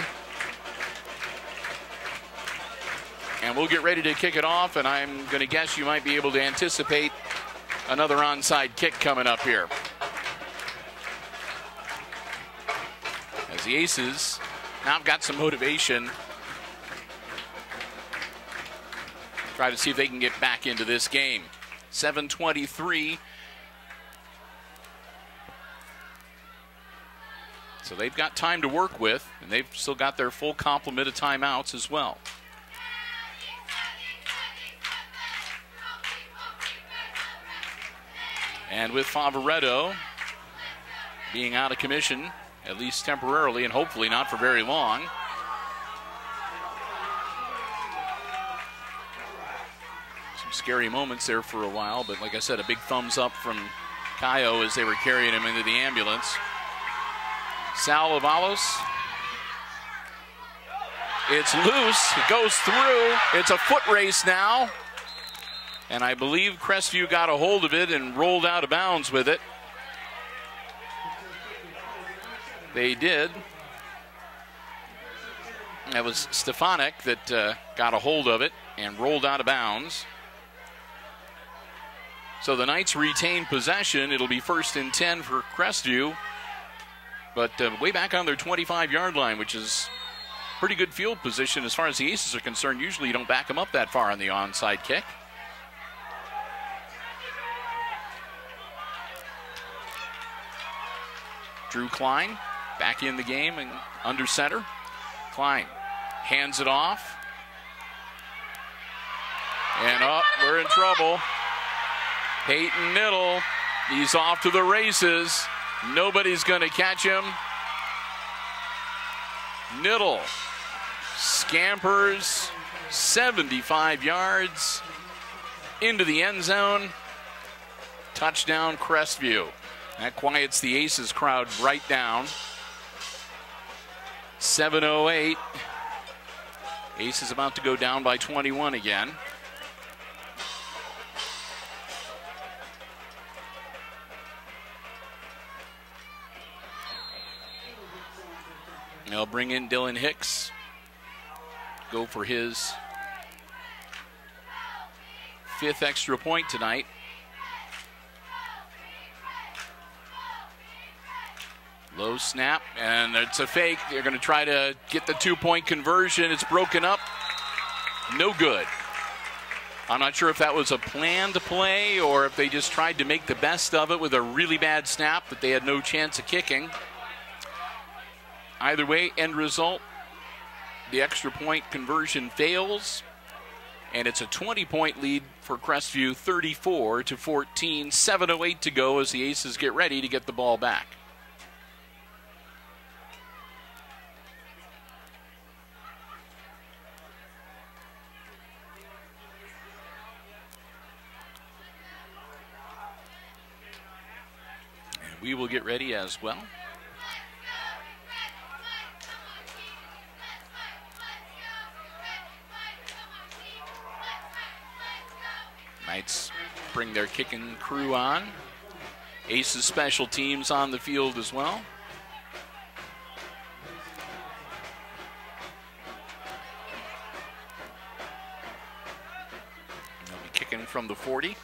And we'll get ready to kick it off. And I'm going to guess you might be able to anticipate another onside kick coming up here. As the Aces now have got some motivation. Try to see if they can get back into this game. 7:23. So they've got time to work with, and they've still got their full complement of timeouts as well. And with Favaretto being out of commission, at least temporarily, and hopefully not for very long, some scary moments there for a while, but like I said, a big thumbs up from Caio as they were carrying him into the ambulance. Sal Avalos. It's loose. It goes through. It's a foot race now. And I believe Crestview got a hold of it and rolled out of bounds with it. They did. That was Stefanik that got a hold of it and rolled out of bounds. So the Knights retain possession. It'll be 1st and 10 for Crestview. But way back on their 25-yard line, which is pretty good field position as far as the Aces are concerned. Usually you don't back them up that far on the onside kick. Drew Klein back in the game and under center. Klein hands it off. And up, we're in trouble. Peyton Niddle, he's off to the races. Nobody's going to catch him. Niddle scampers 75 yards into the end zone. Touchdown, Crestview. That quiets the Aces crowd right down. 7:08. Aces about to go down by 21 again. They'll bring in Dylan Hicks. Go for his 5th extra point tonight. Low snap, and it's a fake. They're going to try to get the 2-point conversion. It's broken up. No good. I'm not sure if that was a planned play or if they just tried to make the best of it with a really bad snap that they had no chance of kicking. Either way, end result, the extra point conversion fails, and it's a 20-point lead for Crestview, 34-14. 7:08 to go as the Aces get ready to get the ball back. And we will get ready as well. Knights bring their kicking crew on. Aces special teams on the field as well. They'll be kicking from the 40.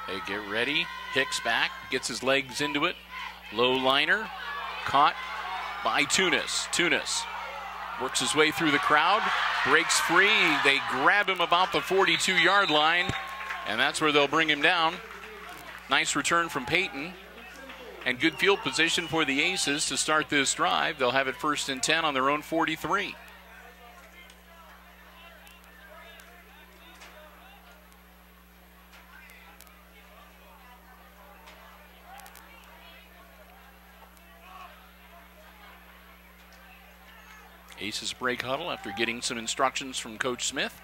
They get ready. Hicks back, gets his legs into it. Low liner, caught by Tunis. Tunis works his way through the crowd, breaks free. They grab him about the 42-yard line, and that's where they'll bring him down. Nice return from Peyton, and good field position for the Aces to start this drive. They'll have it 1st and 10 on their own 43. Aces break huddle after getting some instructions from Coach Smith.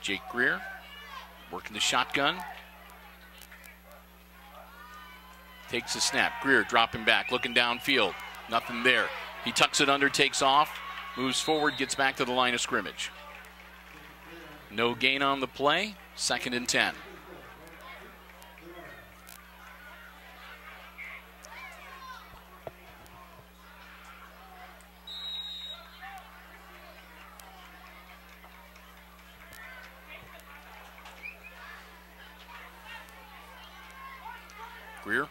Jake Greer working the shotgun. Takes a snap. Greer dropping back, looking downfield. Nothing there. He tucks it under, takes off, moves forward, gets back to the line of scrimmage. No gain on the play. 2nd and 10. Greer.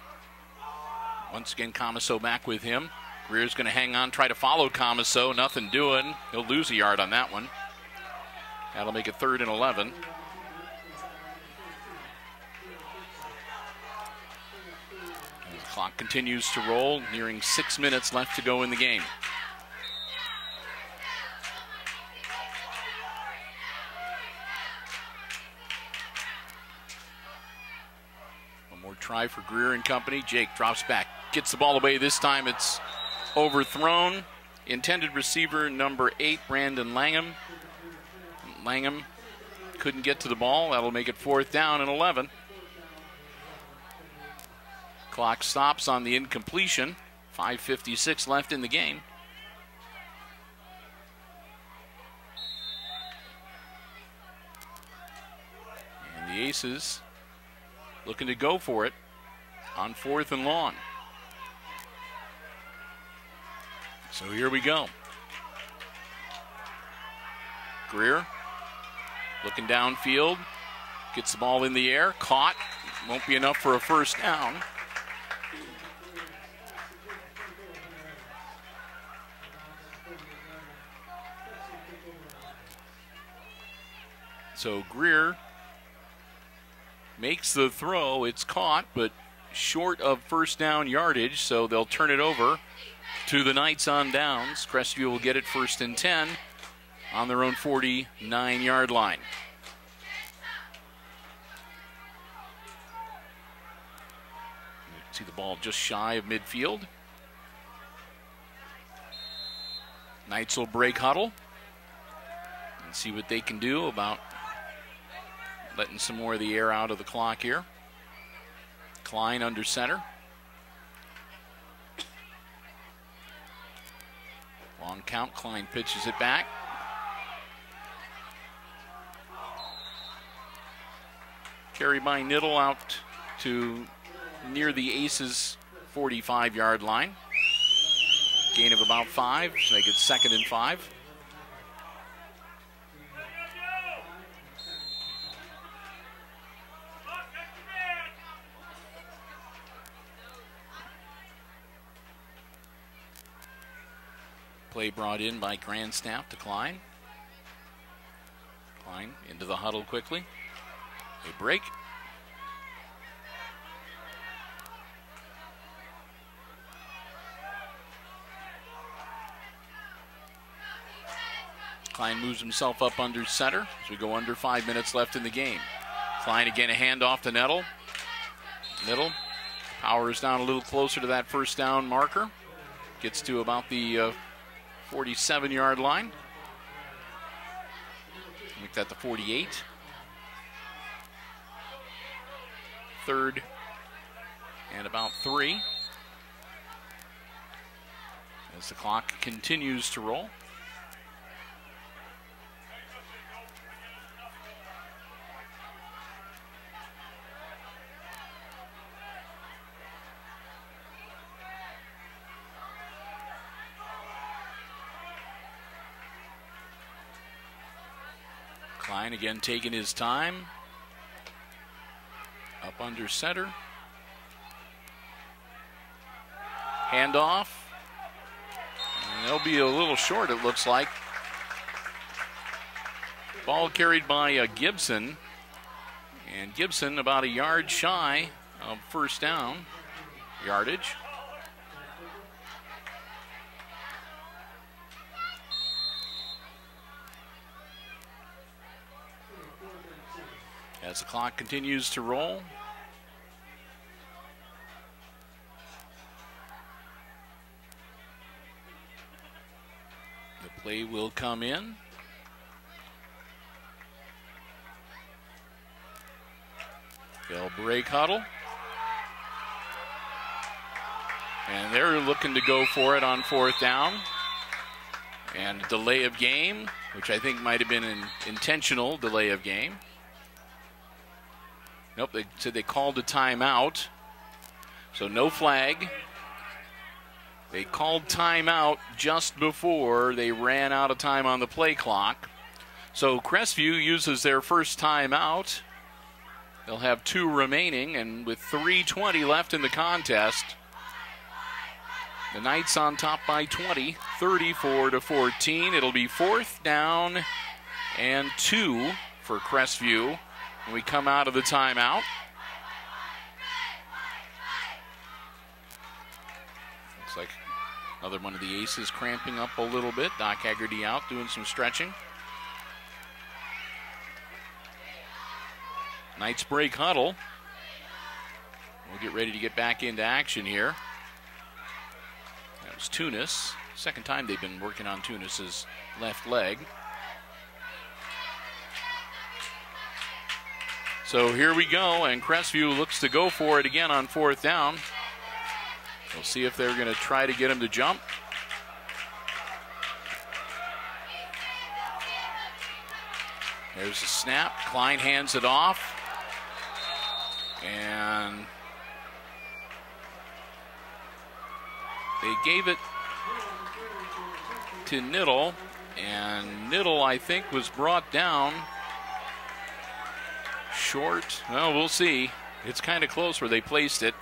Once again, Comiso back with him. Greer's going to hang on, try to follow Comiso. Nothing doing. He'll lose a yard on that one. That'll make it 3rd and 11. And the clock continues to roll, nearing 6 minutes left to go in the game. Try for Greer and company. Jake drops back, gets the ball away. This time it's overthrown. Intended receiver number 8, Brandon Langham. Langham couldn't get to the ball. That'll make it 4th down and 11. Clock stops on the incompletion. 5:56 left in the game. The Aces looking to go for it on 4th and long. So here we go. Greer looking downfield, gets the ball in the air, caught, won't be enough for a first down. So Greer makes the throw, it's caught, but short of first down yardage, so they'll turn it over to the Knights on downs. Crestview will get it 1st and 10 on their own 49-yard line. You see the ball just shy of midfield. Knights will break huddle and see what they can do about letting some more of the air out of the clock here. Klein under center. Long count, Klein pitches it back. Carry by Niddle out to near the Aces 45-yard line. Gain of about 5, so they get 2nd and 5. Play brought in by Grand Snap to Klein. Klein into the huddle quickly. They break. Klein moves himself up under center as we go under 5 minutes left in the game. Klein again, a handoff to Nettle. Nettle powers down a little closer to that first down marker. Gets to about the 47-yard line. Make that the 48. 3rd and about 3. As the clock continues to roll. Klein again taking his time. Up under center. Handoff. And they'll be a little short, it looks like. Ball carried by Gibson. And Gibson about a yard shy of first down yardage. As the clock continues to roll. The play will come in. They'll break huddle. And they're looking to go for it on 4th down. And a delay of game, which I think might have been an intentional delay of game. Nope, they said they called a timeout. So no flag. They called timeout just before they ran out of time on the play clock. So Crestview uses their first timeout. They'll have 2 remaining, and with 3:20 left in the contest, the Knights on top by 20, 34-14. It'll be 4th down and 2 for Crestview when we come out of the timeout. Looks like another one of the Aces cramping up a little bit. Doc Haggerty out doing some stretching. Knights break huddle. We'll get ready to get back into action here. That was Tunis. Second time they've been working on Tunis's left leg. So here we go, and Crestview looks to go for it again on 4th down. We'll see if they're going to try to get him to jump. There's a snap. Klein hands it off. And they gave it to Niddle, and Niddle, I think, was brought down short. Well, we'll see. It's kind of close where they placed it.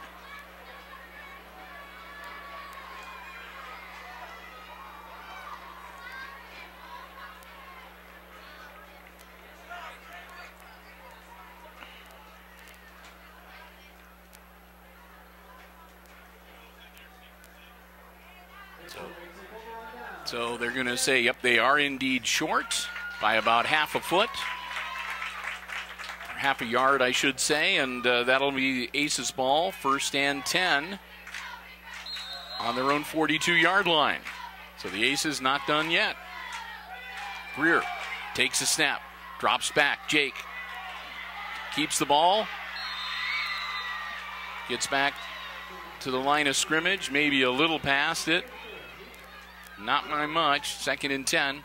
So they're going to say, yep, they are indeed short by about half a foot. Half a yard, I should say, and that'll be Aces ball, 1st and 10 on their own 42-yard line. So the Aces not done yet. Greer takes a snap, drops back. Jake keeps the ball, gets back to the line of scrimmage, maybe a little past it. Not by much. 2nd and 10.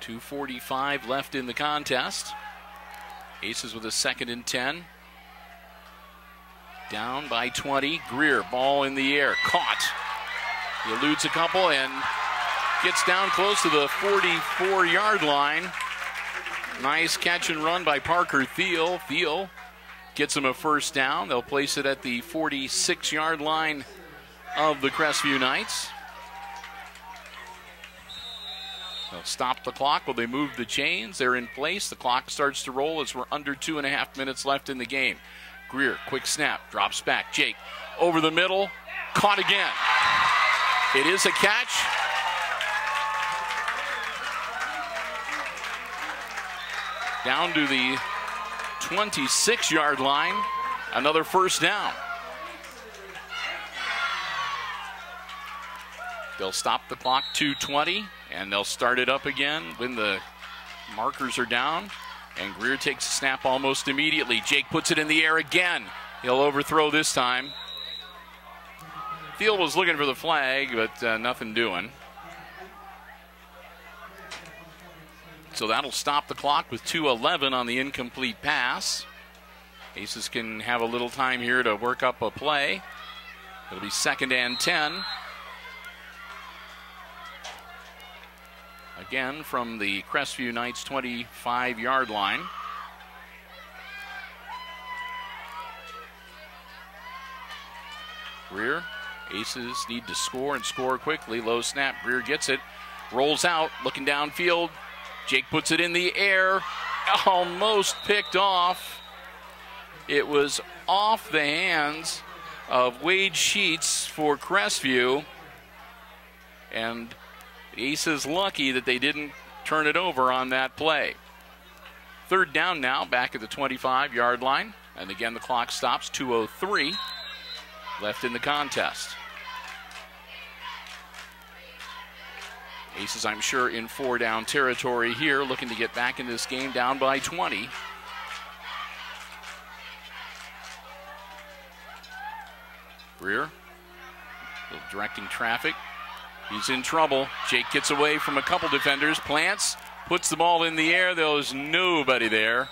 .245 left in the contest. Aces with a 2nd and 10. Down by 20. Greer, ball in the air. Caught. He eludes a couple and gets down close to the 44-yard line. Nice catch and run by Parker Thiel. Thiel gets him a 1st down. They'll place it at the 46-yard line of the Crestview Knights. They'll stop the clock while they move the chains. They're in place. The clock starts to roll as we're under 2.5 minutes left in the game. Greer, quick snap, drops back. Jake over the middle, caught again. It is a catch. Down to the 26-yard line. Another 1st down. They'll stop the clock 2:20, and they'll start it up again when the markers are down. And Greer takes a snap almost immediately. Jake puts it in the air again. He'll overthrow this time. Thiel was looking for the flag, but nothing doing. So that'll stop the clock with 2:11 on the incomplete pass. Aces can have a little time here to work up a play. It'll be 2nd and 10. Again from the Crestview Knights 25-yard line. Greer, Aces need to score and score quickly. Low snap, Greer gets it, rolls out, looking downfield. Jake puts it in the air, almost picked off. It was off the hands of Wade Sheets for Crestview. And the Aces lucky that they didn't turn it over on that play. 3rd down now, back at the 25-yard line. And again, the clock stops, 2:03 left in the contest. Aces, I'm sure, in 4-down territory here, looking to get back in this game down by 20. Greer, directing traffic. He's in trouble. Jake gets away from a couple defenders. Plants, puts the ball in the air. There was nobody there.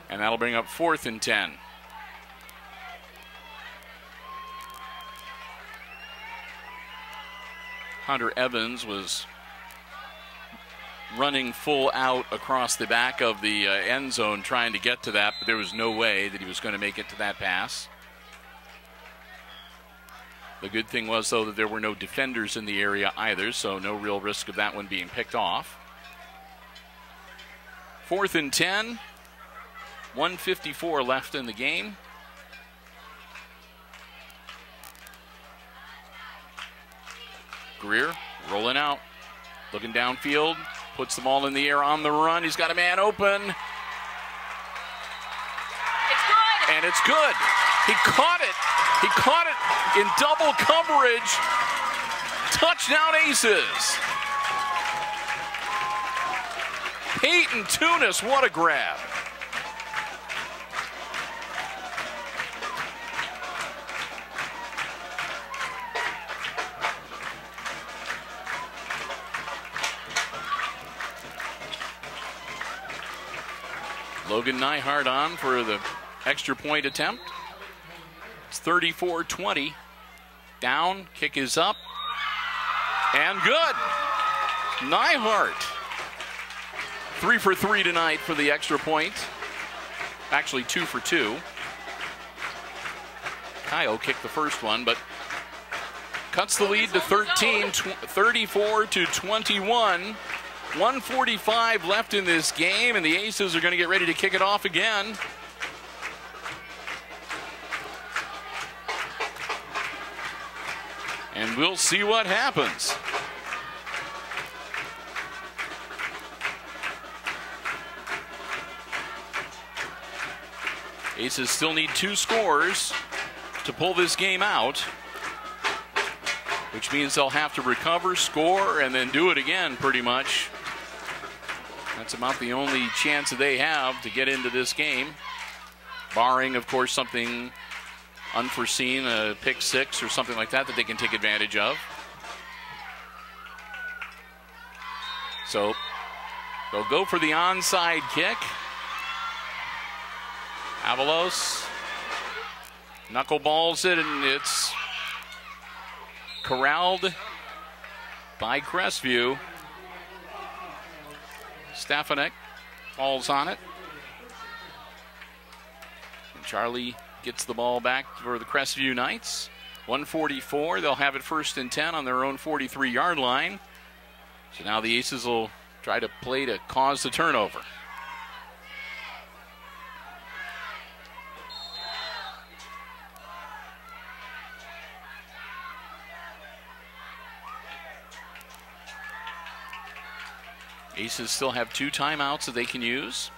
And that'll bring up 4th and 10. Hunter Evans was running full out across the back of the end zone trying to get to that, but there was no way that he was going to make it to that pass. The good thing was, though, that there were no defenders in the area either, so no real risk of that one being picked off. 4th and 10, 1:54 left in the game. Greer rolling out, looking downfield, puts the ball in the air on the run. He's got a man open. It's good. And it's good. He caught it. He caught it in double coverage. Touchdown Aces. Peyton Tunis, what a grab. Logan Neihart on for the extra point attempt. It's 34-20. Down, kick is up, and good. Neihart. 3 for 3 tonight for the extra point. Actually 2 for 2. Kyle kicked the first one, but cuts the lead to 13, 34-21. 1:45 left in this game, and the Aces are going to get ready to kick it off again. And we'll see what happens. Aces still need 2 scores to pull this game out, which means they'll have to recover, score, and then do it again pretty much. That's about the only chance that they have to get into this game, barring, of course, something unforeseen, a pick 6 or something like that they can take advantage of. So they'll go for the onside kick. Avalos knuckleballs it, and it's corralled by Crestview. Stefanik falls on it. And Charlie gets the ball back for the Crestview Knights. 1:44. They'll have it 1st and 10 on their own 43-yard line. So now the Aces will try to play to cause the turnover. Aces still have 2 timeouts that they can use.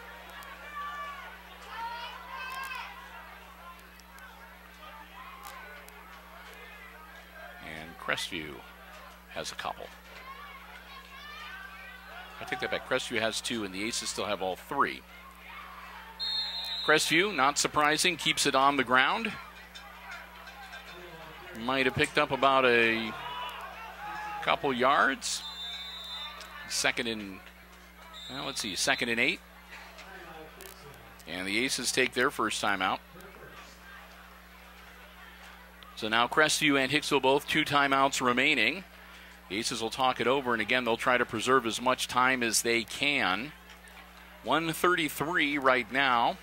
And Crestview has a couple. I take that back. Crestview has 2, and the Aces still have all 3. Crestview, not surprising, keeps it on the ground. Might have picked up about a couple yards. Second and 8. And the Aces take their first timeout. So now Crestview and Hicksville both 2 timeouts remaining. The Aces will talk it over, and again, they'll try to preserve as much time as they can. 1:33 right now.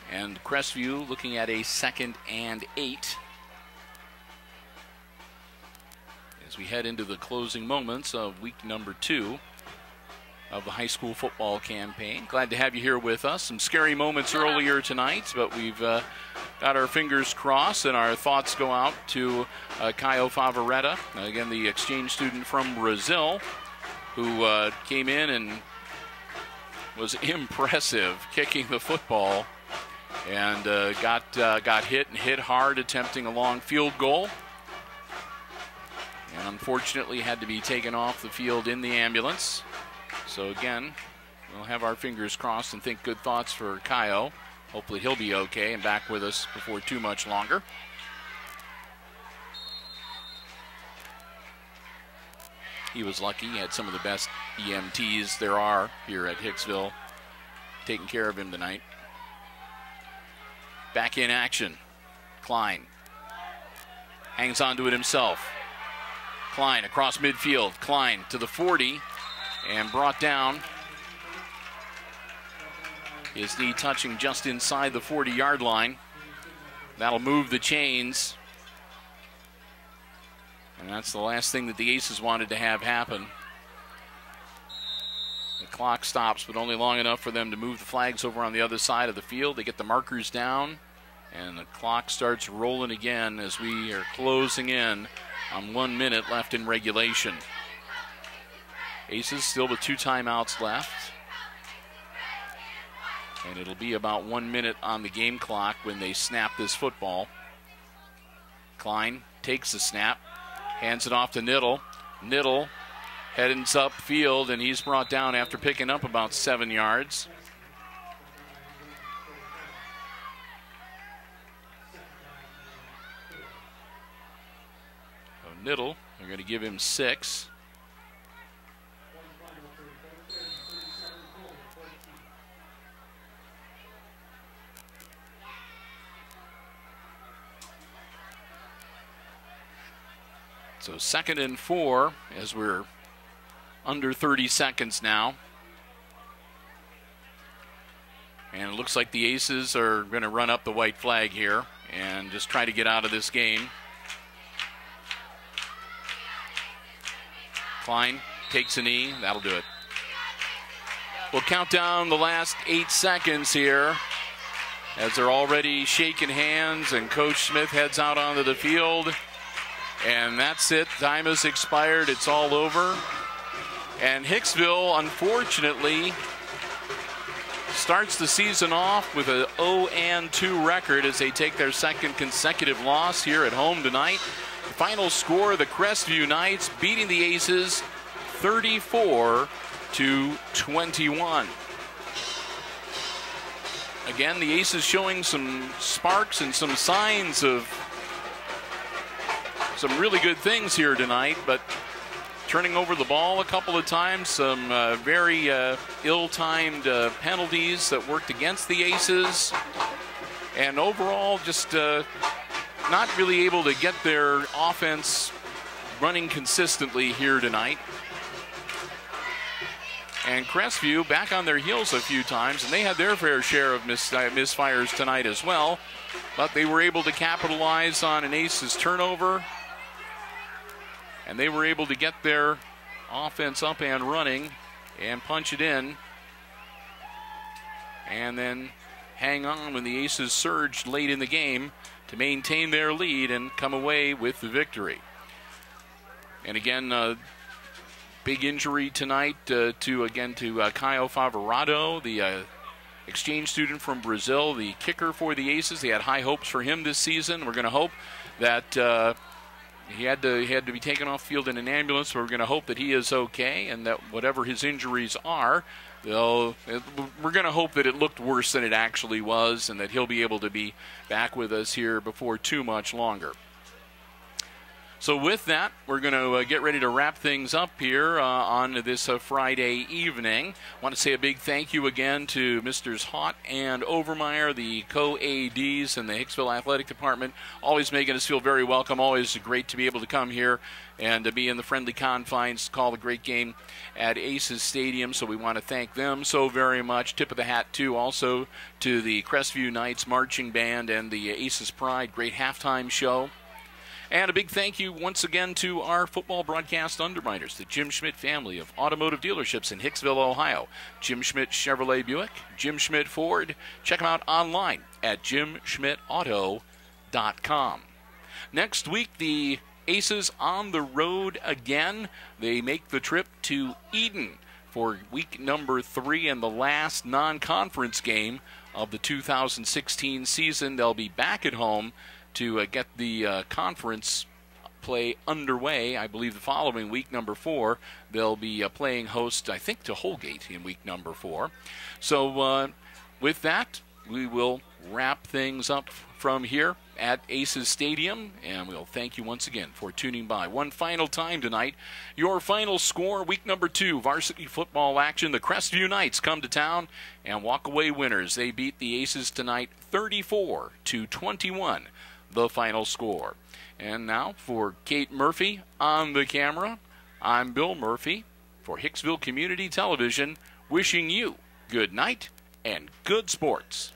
And Crestview looking at a 2nd and 8. As we head into the closing moments of week number 2 of the high school football campaign. Glad to have you here with us. Some scary moments earlier tonight, but we've got our fingers crossed, and our thoughts go out to Caio Favoretta, again the exchange student from Brazil, who came in and was impressive kicking the football, and got hit and hit hard attempting a long field goal. And unfortunately had to be taken off the field in the ambulance. So again, we'll have our fingers crossed and think good thoughts for Caio. Hopefully he'll be okay and back with us before too much longer. He was lucky. He had some of the best EMTs there are here at Hicksville taking care of him tonight. Back in action. Klein hangs on to it himself. Klein across midfield. Klein to the 40 and brought down. His knee touching just inside the 40-yard line. That'll move the chains. And that's the last thing that the Aces wanted to have happen. The clock stops, but only long enough for them to move the flags over on the other side of the field. They get the markers down, and the clock starts rolling again as we are closing in on 1 minute left in regulation. Aces still with 2 timeouts left. And it'll be about 1 minute on the game clock when they snap this football. Klein takes the snap, hands it off to Niddle. Niddle heads up field, and he's brought down after picking up about 7 yards. So Niddle, they're going to give him 6. So 2nd and 4 as we're under 30 seconds now. And it looks like the Aces are going to run up the white flag here and just try to get out of this game. Klein takes a knee. That'll do it. We'll count down the last 8 seconds here as they're already shaking hands and Coach Smith heads out onto the field. And that's it. Time has expired. It's all over. And Hicksville, unfortunately, starts the season off with a 0-2 record as they take their 2nd consecutive loss here at home tonight. The final score, the Crestview Knights beating the Aces 34-21. Again, the Aces showing some sparks and some signs of some really good things here tonight, but turning over the ball a couple of times, some very ill-timed penalties that worked against the Aces, and overall just not really able to get their offense running consistently here tonight. And Crestview back on their heels a few times, and they had their fair share of misfires tonight as well, but they were able to capitalize on an Aces turnover, and they were able to get their offense up and running and punch it in, and then hang on when the Aces surged late in the game to maintain their lead and come away with the victory. And again, big injury tonight to Caio Favorado, the exchange student from Brazil, the kicker for the Aces. They had high hopes for him this season. We're going to hope that he had to be taken off field in an ambulance. So we're going to hope that he is okay and that whatever his injuries are, we're going to hope that it looked worse than it actually was and that he'll be able to be back with us here before too much longer. So with that, we're going to get ready to wrap things up here on this Friday evening. I want to say a big thank you again to Misters Haught and Overmeyer, the co-ADs in the Hicksville Athletic Department, always making us feel very welcome. Always great to be able to come here and to be in the friendly confines, call the great game at Aces Stadium. So we want to thank them so very much. Tip of the hat, too, also to the Crestview Knights Marching Band and the Aces Pride. Great halftime show. And a big thank you once again to our football broadcast underwriters, the Jim Schmidt family of automotive dealerships in Hicksville, Ohio. Jim Schmidt Chevrolet Buick, Jim Schmidt Ford. Check them out online at jimschmidtauto.com. Next week, the Aces on the road again. They make the trip to Eden for week number 3 and the last non-conference game of the 2016 season. They'll be back at home to get the conference play underway. I believe the following week, number 4, they'll be playing host, I think, to Holgate in week number 4. So with that, we will wrap things up from here at Aces Stadium, and we'll thank you once again for tuning by. One final time tonight, your final score, week number 2, varsity football action. The Crestview Knights come to town and walk away winners. They beat the Aces tonight 34-21. The final score. And now for Kate Murphy on the camera, I'm Bill Murphy for Hicksville Community Television, wishing you good night and good sports.